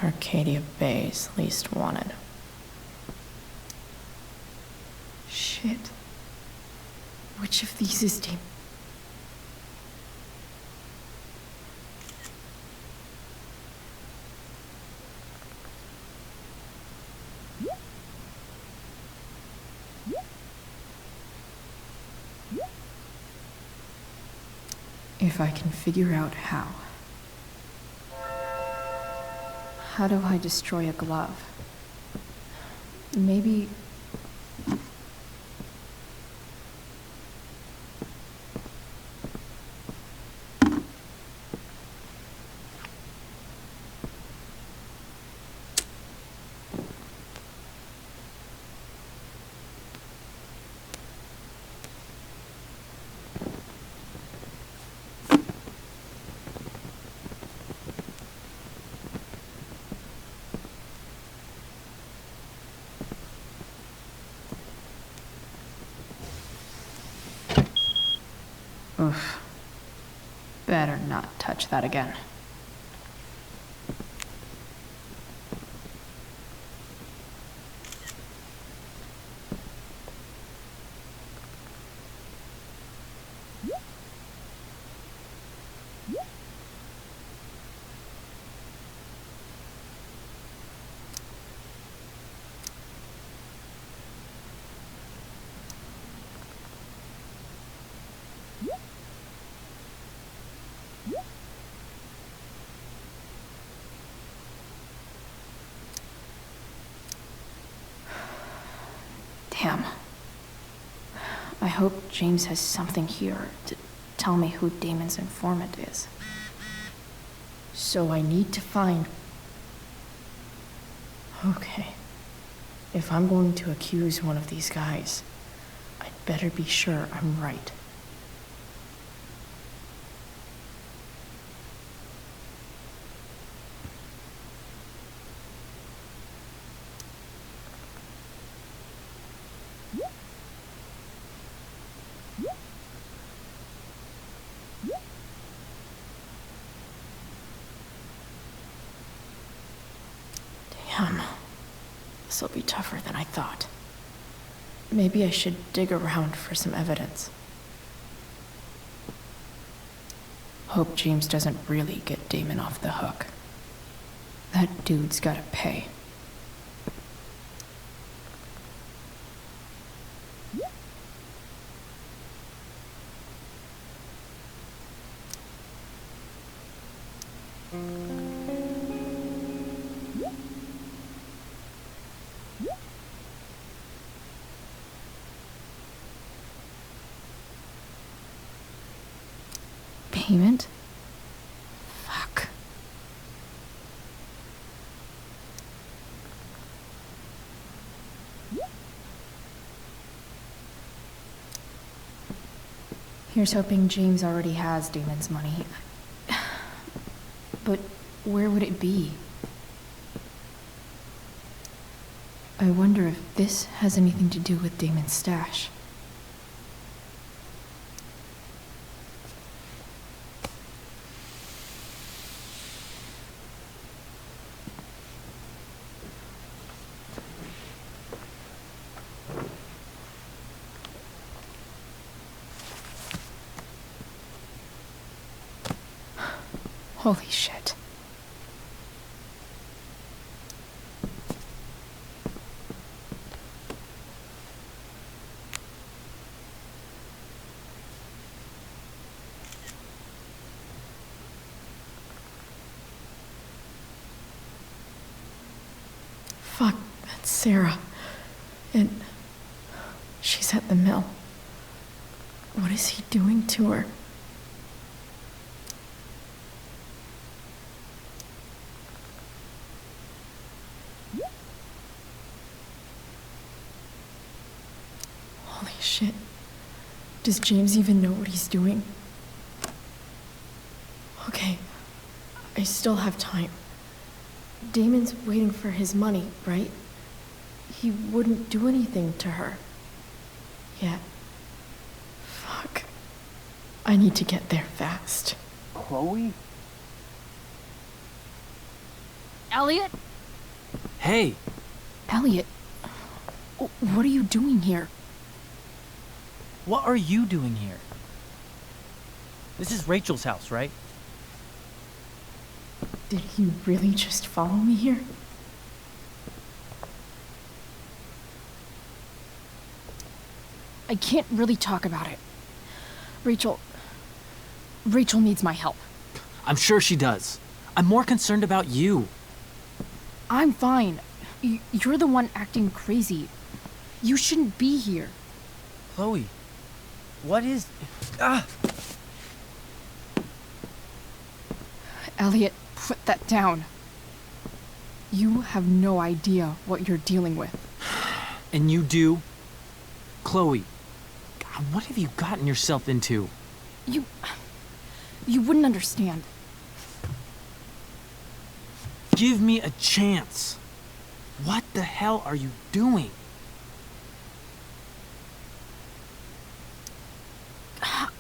Arcadia Bay's least wanted. Shit. Which of these is Damon? If I can figure out how. How do I destroy a glove? Maybe... Oof. Better not touch that again. Damn. I hope James has something here to tell me who Damon's informant is. So I need to find... Okay. If I'm going to accuse one of these guys, I'd better be sure I'm right. Damn. This'll be tougher than I thought. Maybe I should dig around for some evidence. Hope James doesn't really get Damon off the hook. That dude's gotta pay. Payment? Fuck. Here's hoping James already has Damon's money. But where would it be? I wonder if this has anything to do with Damon's stash. Holy shit. Fuck, that's Sarah. And she's at the mill. What is he doing to her? Holy shit. Does James even know what he's doing? Okay, I still have time. Damon's waiting for his money, right? He wouldn't do anything to her. Yet. Fuck. I need to get there fast. Chloe? Elliot? Hey! Elliot, what are you doing here? What are you doing here? This is Rachel's house, right? Did he really just follow me here? I can't really talk about it. Rachel needs my help. I'm sure she does. I'm more concerned about you. I'm fine. You're the one acting crazy. You shouldn't be here. Chloe, what is... Ah! Elliot, put that down. You have no idea what you're dealing with. And you do? Chloe, God, what have you gotten yourself into? You wouldn't understand. Give me a chance. What the hell are you doing?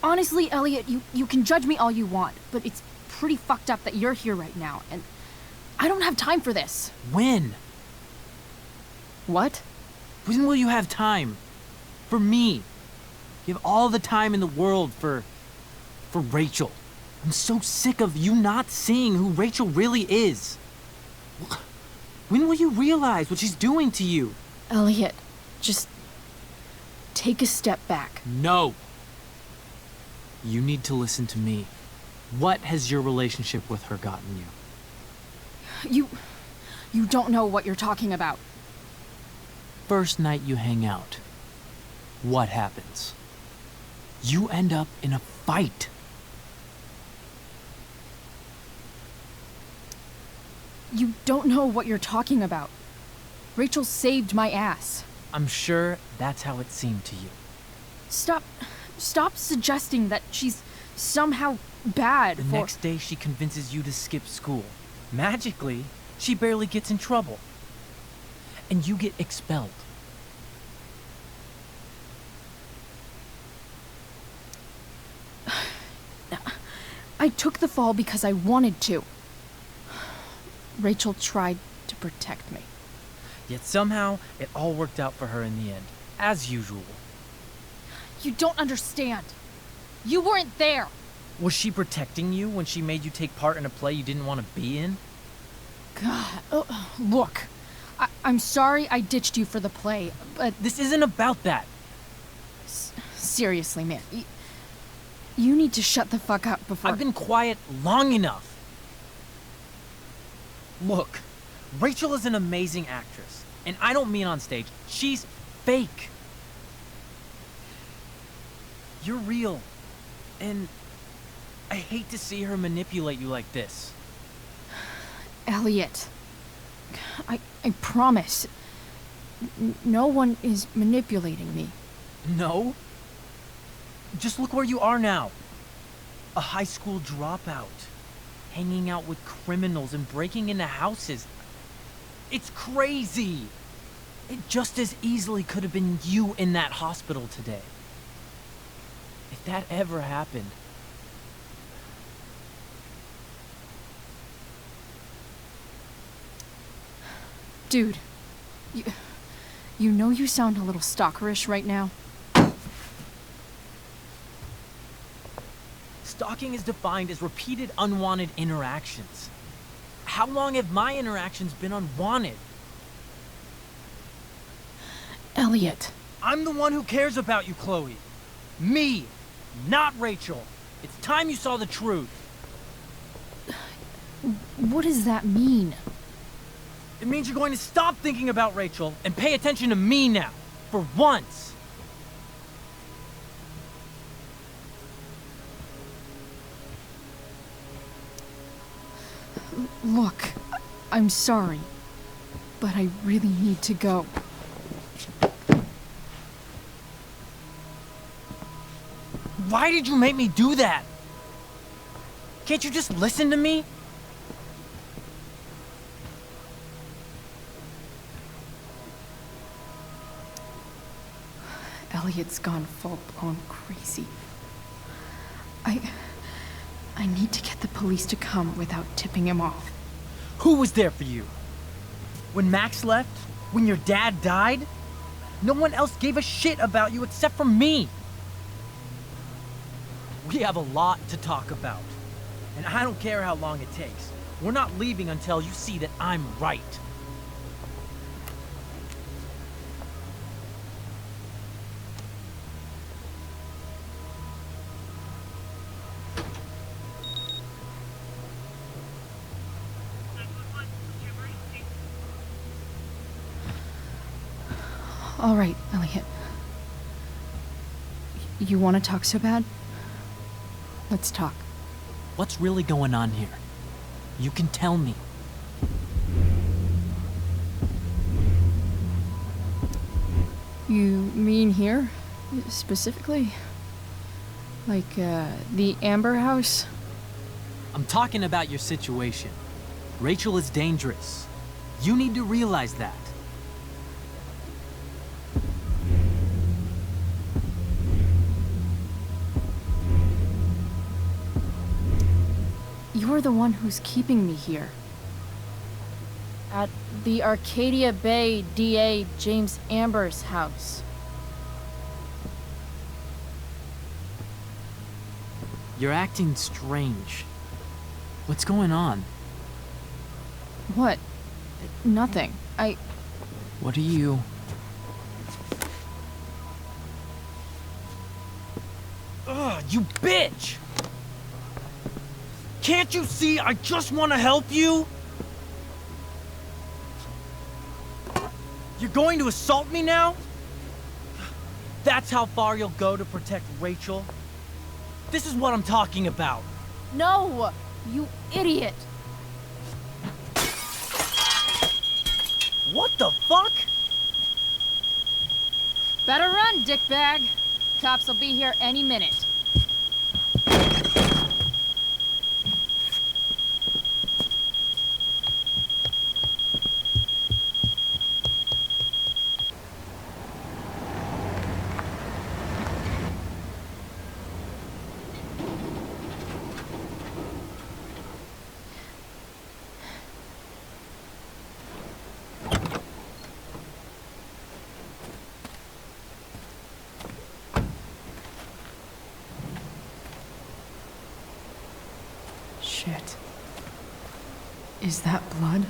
Honestly, Elliot, you can judge me all you want, but it's pretty fucked up that you're here right now, and I don't have time for this. When? What? When will you have time? For me. You have all the time in the world for Rachel. I'm so sick of you not seeing who Rachel really is. When will you realize what she's doing to you? Elliot, just take a step back. No. You need to listen to me. What has your relationship with her gotten you? You don't know what you're talking about. First night you hang out, what happens? You end up in a fight. You don't know what you're talking about. Rachel saved my ass. I'm sure that's how it seemed to you. Stop suggesting that she's somehow bad. The next day she convinces you to skip school. Magically, she barely gets in trouble. And you get expelled. I took the fall because I wanted to. Rachel tried to protect me. Yet somehow, it all worked out for her in the end, as usual. You don't understand. You weren't there. Was she protecting you when she made you take part in a play you didn't want to be in? God, look. I'm sorry I ditched you for the play, but... This isn't about that. Seriously, man. You need to shut the fuck up before... I've been quiet long enough. Look, Rachel is an amazing actress. And I don't mean on stage. She's fake. You're real. And I hate to see her manipulate you like this. Elliot, I promise. No one is manipulating me. No? Just look where you are now. A high school dropout. Hanging out with criminals and breaking into houses. It's crazy. It just as easily could have been you in that hospital today. If that ever happened. Dude, you know you sound a little stalkerish right now? Stalking is defined as repeated unwanted interactions. How long have my interactions been unwanted? Elliot. I'm the one who cares about you, Chloe. Me, not Rachel. It's time you saw the truth. What does that mean? It means you're going to stop thinking about Rachel and pay attention to me now, for once. Look, I'm sorry, but I really need to go. Why did you make me do that? Can't you just listen to me? Elliot's gone full-blown crazy. I need to get the police to come without tipping him off. Who was there for you? When Max left? When your dad died? No one else gave a shit about you except for me. We have a lot to talk about. And I don't care how long it takes. We're not leaving until you see that I'm right. All right, Elliot. You want to talk so bad? Let's talk. What's really going on here? You can tell me. You mean here? Specifically? Like, the Amber House? I'm talking about your situation. Rachel is dangerous. You need to realize that. were the one who's keeping me here. At the Arcadia Bay DA James Amber's house. You're acting strange. What's going on? What? Nothing. What are you... Ugh, you bitch! Can't you see I just want to help you? You're going to assault me now? That's how far you'll go to protect Rachel? This is what I'm talking about. No! You idiot! What the fuck? Better run, dickbag. Cops will be here any minute. Shit. Is that blood?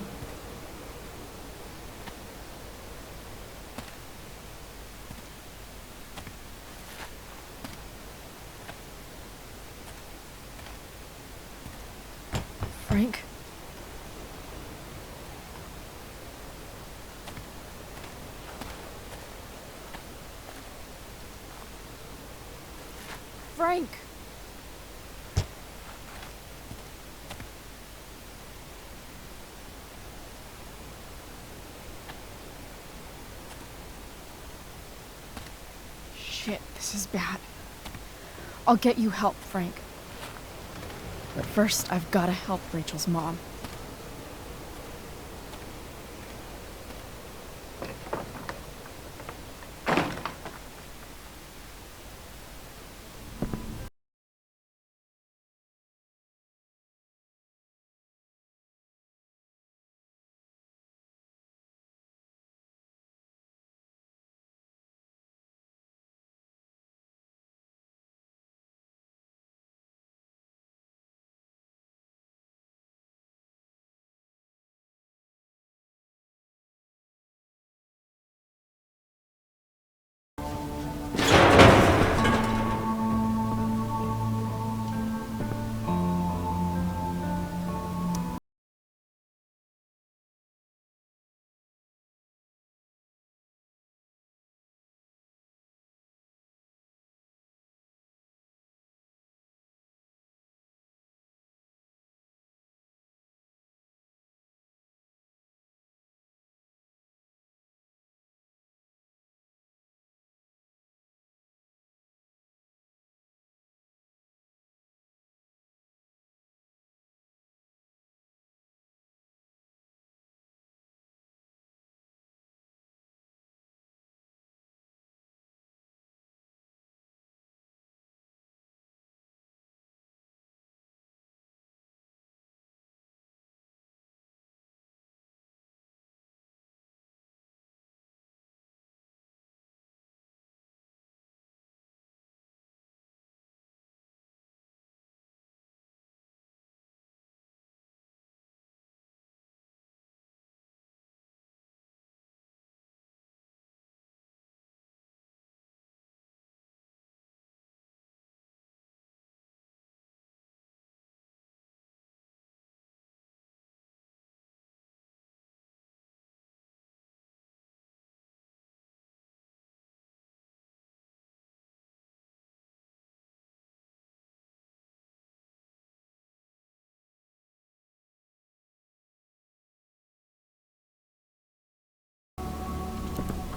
Frank? Frank! Shit, this is bad. I'll get you help, Frank. But first, I've gotta help Rachel's mom.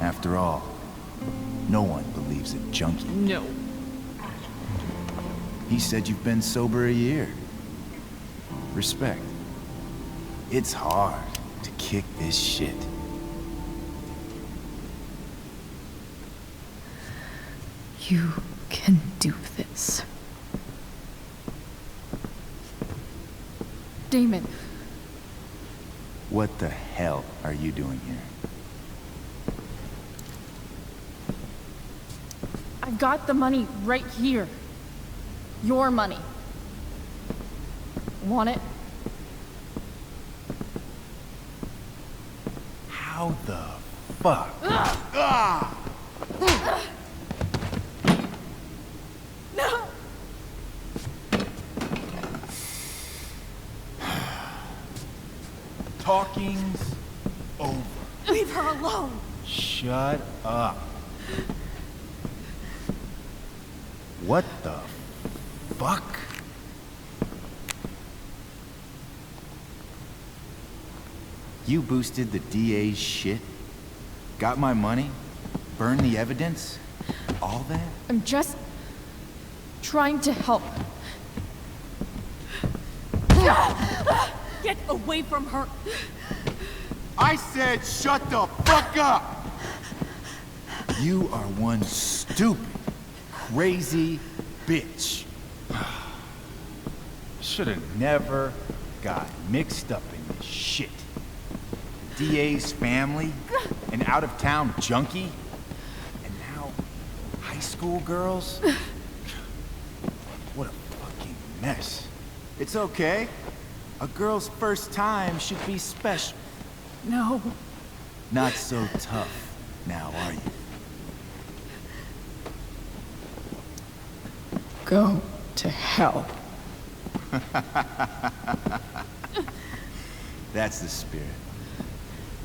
After all, no one believes a junkie. No. He said you've been sober a year. Respect. It's hard to kick this shit. You can do this. Damon. What the hell are you doing here? I've got the money right here. Your money. Want it? How the fuck? Ah! No! Talking's over. Leave her alone! Shut up. What the fuck? You boosted the DA's shit? Got my money? Burned the evidence? All that? I'm just trying to help. Get away from her! I said shut the fuck up! You are one stupid, crazy bitch. Should've never got mixed up in this shit. The DA's family, an out-of-town junkie, and now high school girls? What a fucking mess. It's okay. A girl's first time should be special. No. Not so tough now, are you? Go to hell. That's the spirit.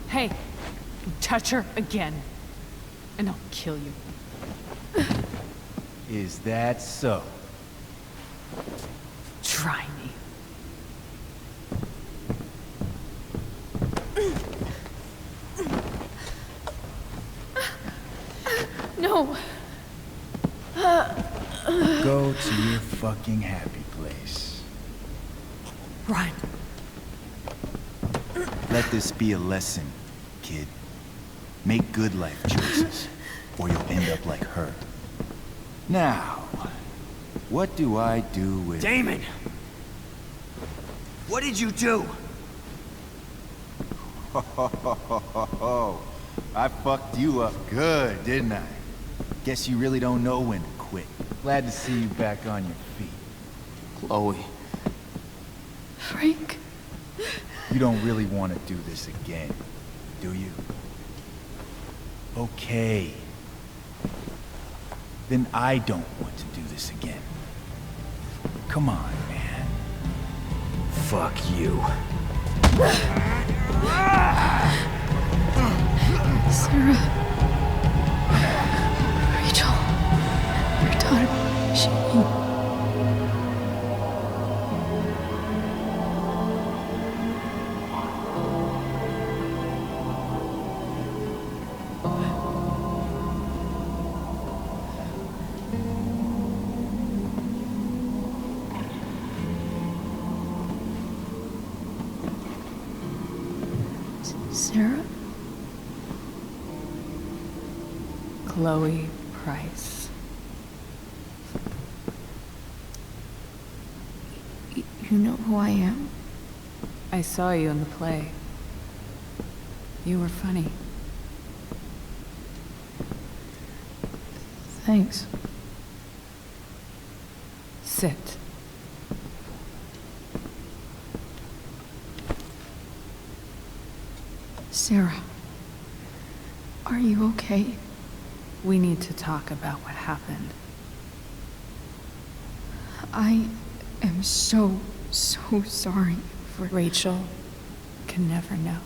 Hey, you touch her again, and I'll kill you. Is that so? Try me. No. Go to your fucking happy place. Run. Let this be a lesson, kid. Make good life choices, or you'll end up like her. Now, what do I do with... Damon! What did you do? I fucked you up good, didn't I? Guess you really don't know when to quit. Glad to see you back on your feet. Chloe. Frank. You don't really want to do this again, do you? Okay. Then I don't want to do this again. Come on, man. Fuck you. Sarah. Rachel. Your daughter. She... Sarah? Chloe Price. You know who I am? I saw you in the play. You were funny. Thanks. Sit. Sarah, are you okay? We need to talk about what happened. I am so sorry for... Rachel can never know.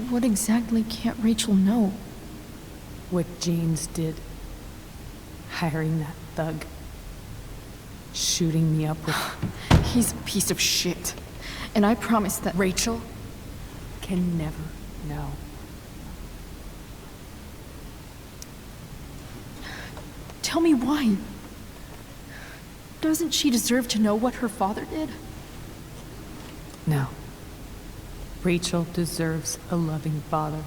What exactly can't Rachel know? What James did. Hiring that thug. Shooting me up with... He's a piece of shit. And I promise that... Rachel can never know. Tell me why. Doesn't she deserve to know what her father did? No. Rachel deserves a loving father.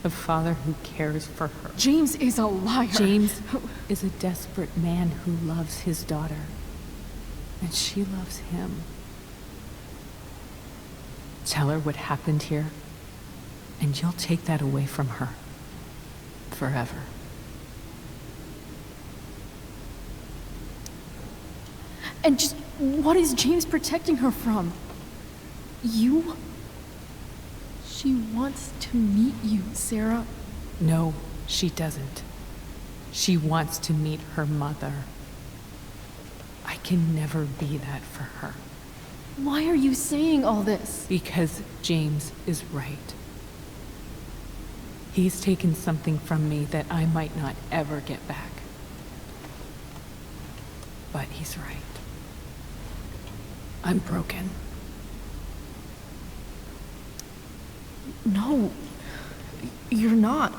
A father who cares for her. James is a liar. James is a desperate man who loves his daughter. And she loves him. Tell her what happened here, and you'll take that away from her. Forever. And just what is James protecting her from? You? She wants to meet you, Sarah. No, she doesn't. She wants to meet her mother. I can never be that for her. Why are you saying all this? Because James is right. He's taken something from me that I might not ever get back. But he's right. I'm broken. No, you're not.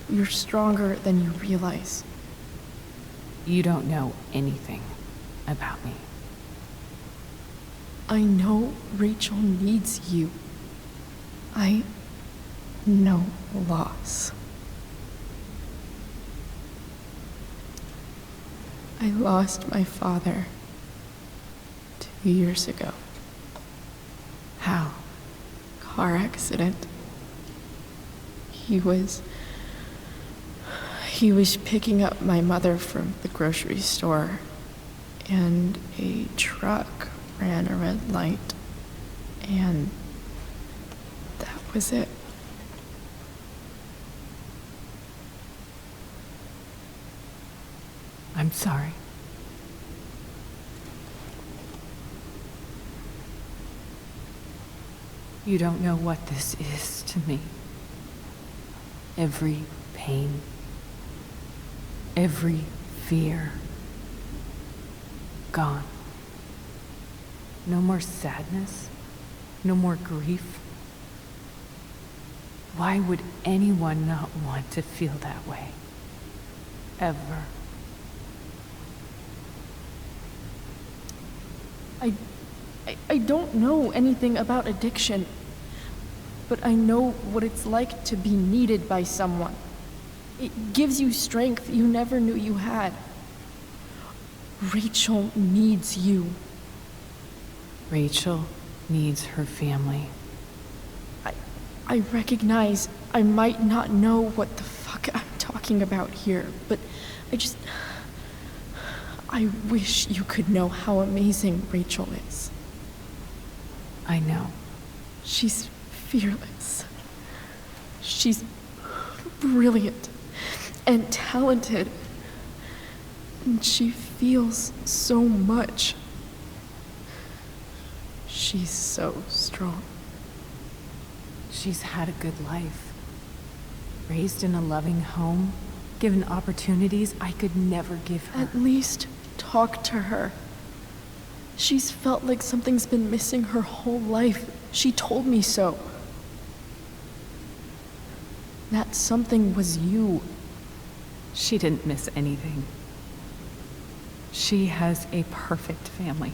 You're stronger than you realize. You don't know anything about me. I know Rachel needs you. I know loss. I lost my father 2 years ago. How? Car accident. He was picking up my mother from the grocery store, and a truck ran a red light, and that was it. I'm sorry. You don't know what this is to me. Every pain, every fear, gone. No more sadness, no more grief. Why would anyone not want to feel that way? Ever. I don't know anything about addiction, but I know what it's like to be needed by someone. It gives you strength you never knew you had. Rachel needs you. Rachel needs her family. I recognize I might not know what the fuck I'm talking about here, but I wish you could know how amazing Rachel is. I know. She's fearless. She's brilliant and talented. And she feels so much. She's so strong. She's had a good life. Raised in a loving home, given opportunities I could never give her. At least talk to her. She's felt like something's been missing her whole life. She told me so. That something was you. She didn't miss anything. She has a perfect family.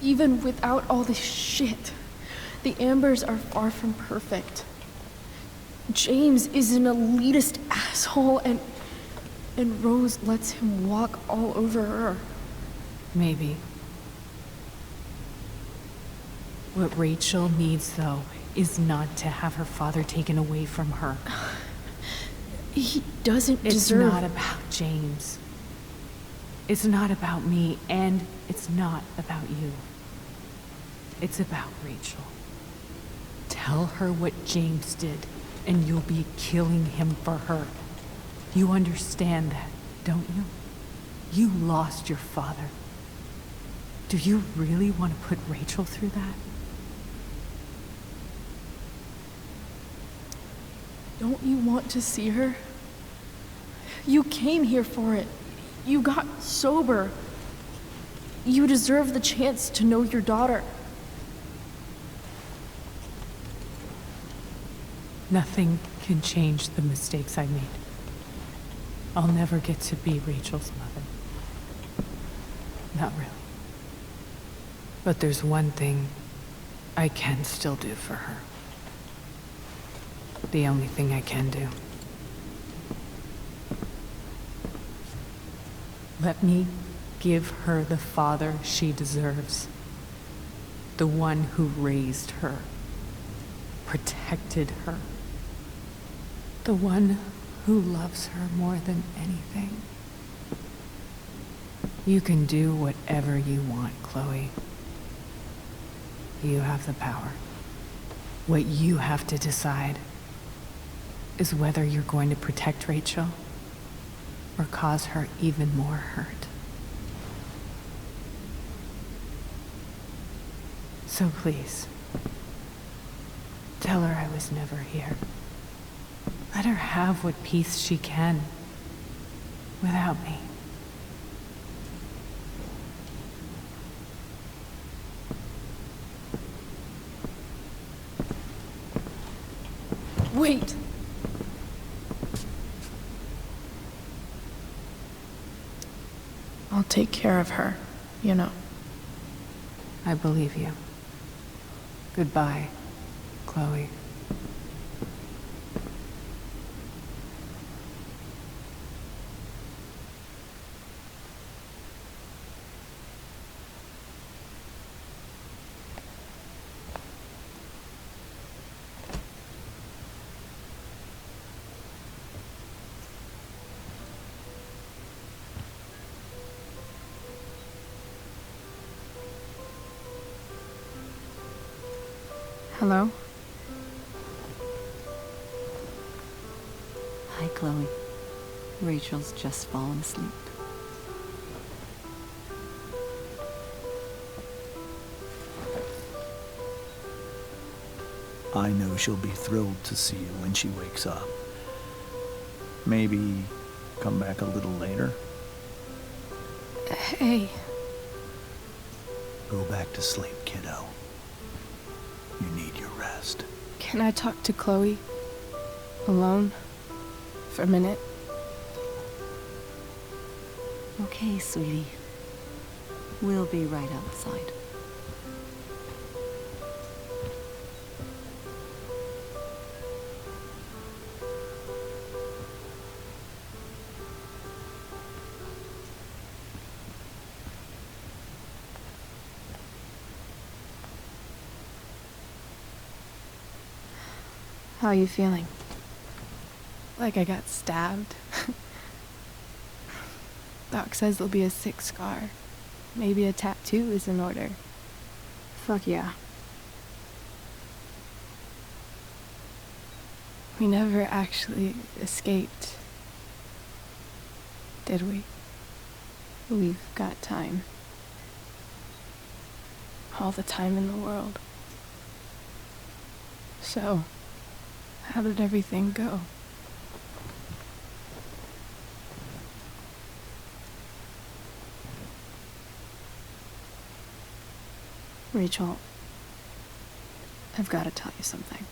Even without all this shit, the Ambers are far from perfect. James is an elitist asshole, and Rose lets him walk all over her. Maybe. What Rachel needs, though, is not to have her father taken away from her. He doesn't deserve... It's not about James. It's not about me, and it's not about you. It's about Rachel. Tell her what James did, and you'll be killing him for her. You understand that, don't you? You lost your father. Do you really want to put Rachel through that? Don't you want to see her? You came here for it. You got sober. You deserve the chance to know your daughter. Nothing can change the mistakes I made. I'll never get to be Rachel's mother. Not really. But there's one thing I can still do for her. The only thing I can do. Let me give her the father she deserves. The one who raised her, protected her. The one who loves her more than anything. You can do whatever you want, Chloe. You have the power. What you have to decide is whether you're going to protect Rachel or cause her even more hurt. So please, tell her I was never here. Let her have what peace she can without me. Wait! I'll take care of her, you know. I believe you. Goodbye, Chloe. Hello? Hi, Chloe. Rachel's just fallen asleep. I know she'll be thrilled to see you when she wakes up. Maybe come back a little later? Hey. Go back to sleep, kiddo. You need your rest. Can I talk to Chloe? Alone? For a minute? Okay, sweetie. We'll be right outside. How are you feeling? Like I got stabbed? Doc says there'll be a sick scar. Maybe a tattoo is in order. Fuck yeah. We never actually escaped, did we? We've got time. All the time in the world. So, how did everything go? Rachel, I've got to tell you something.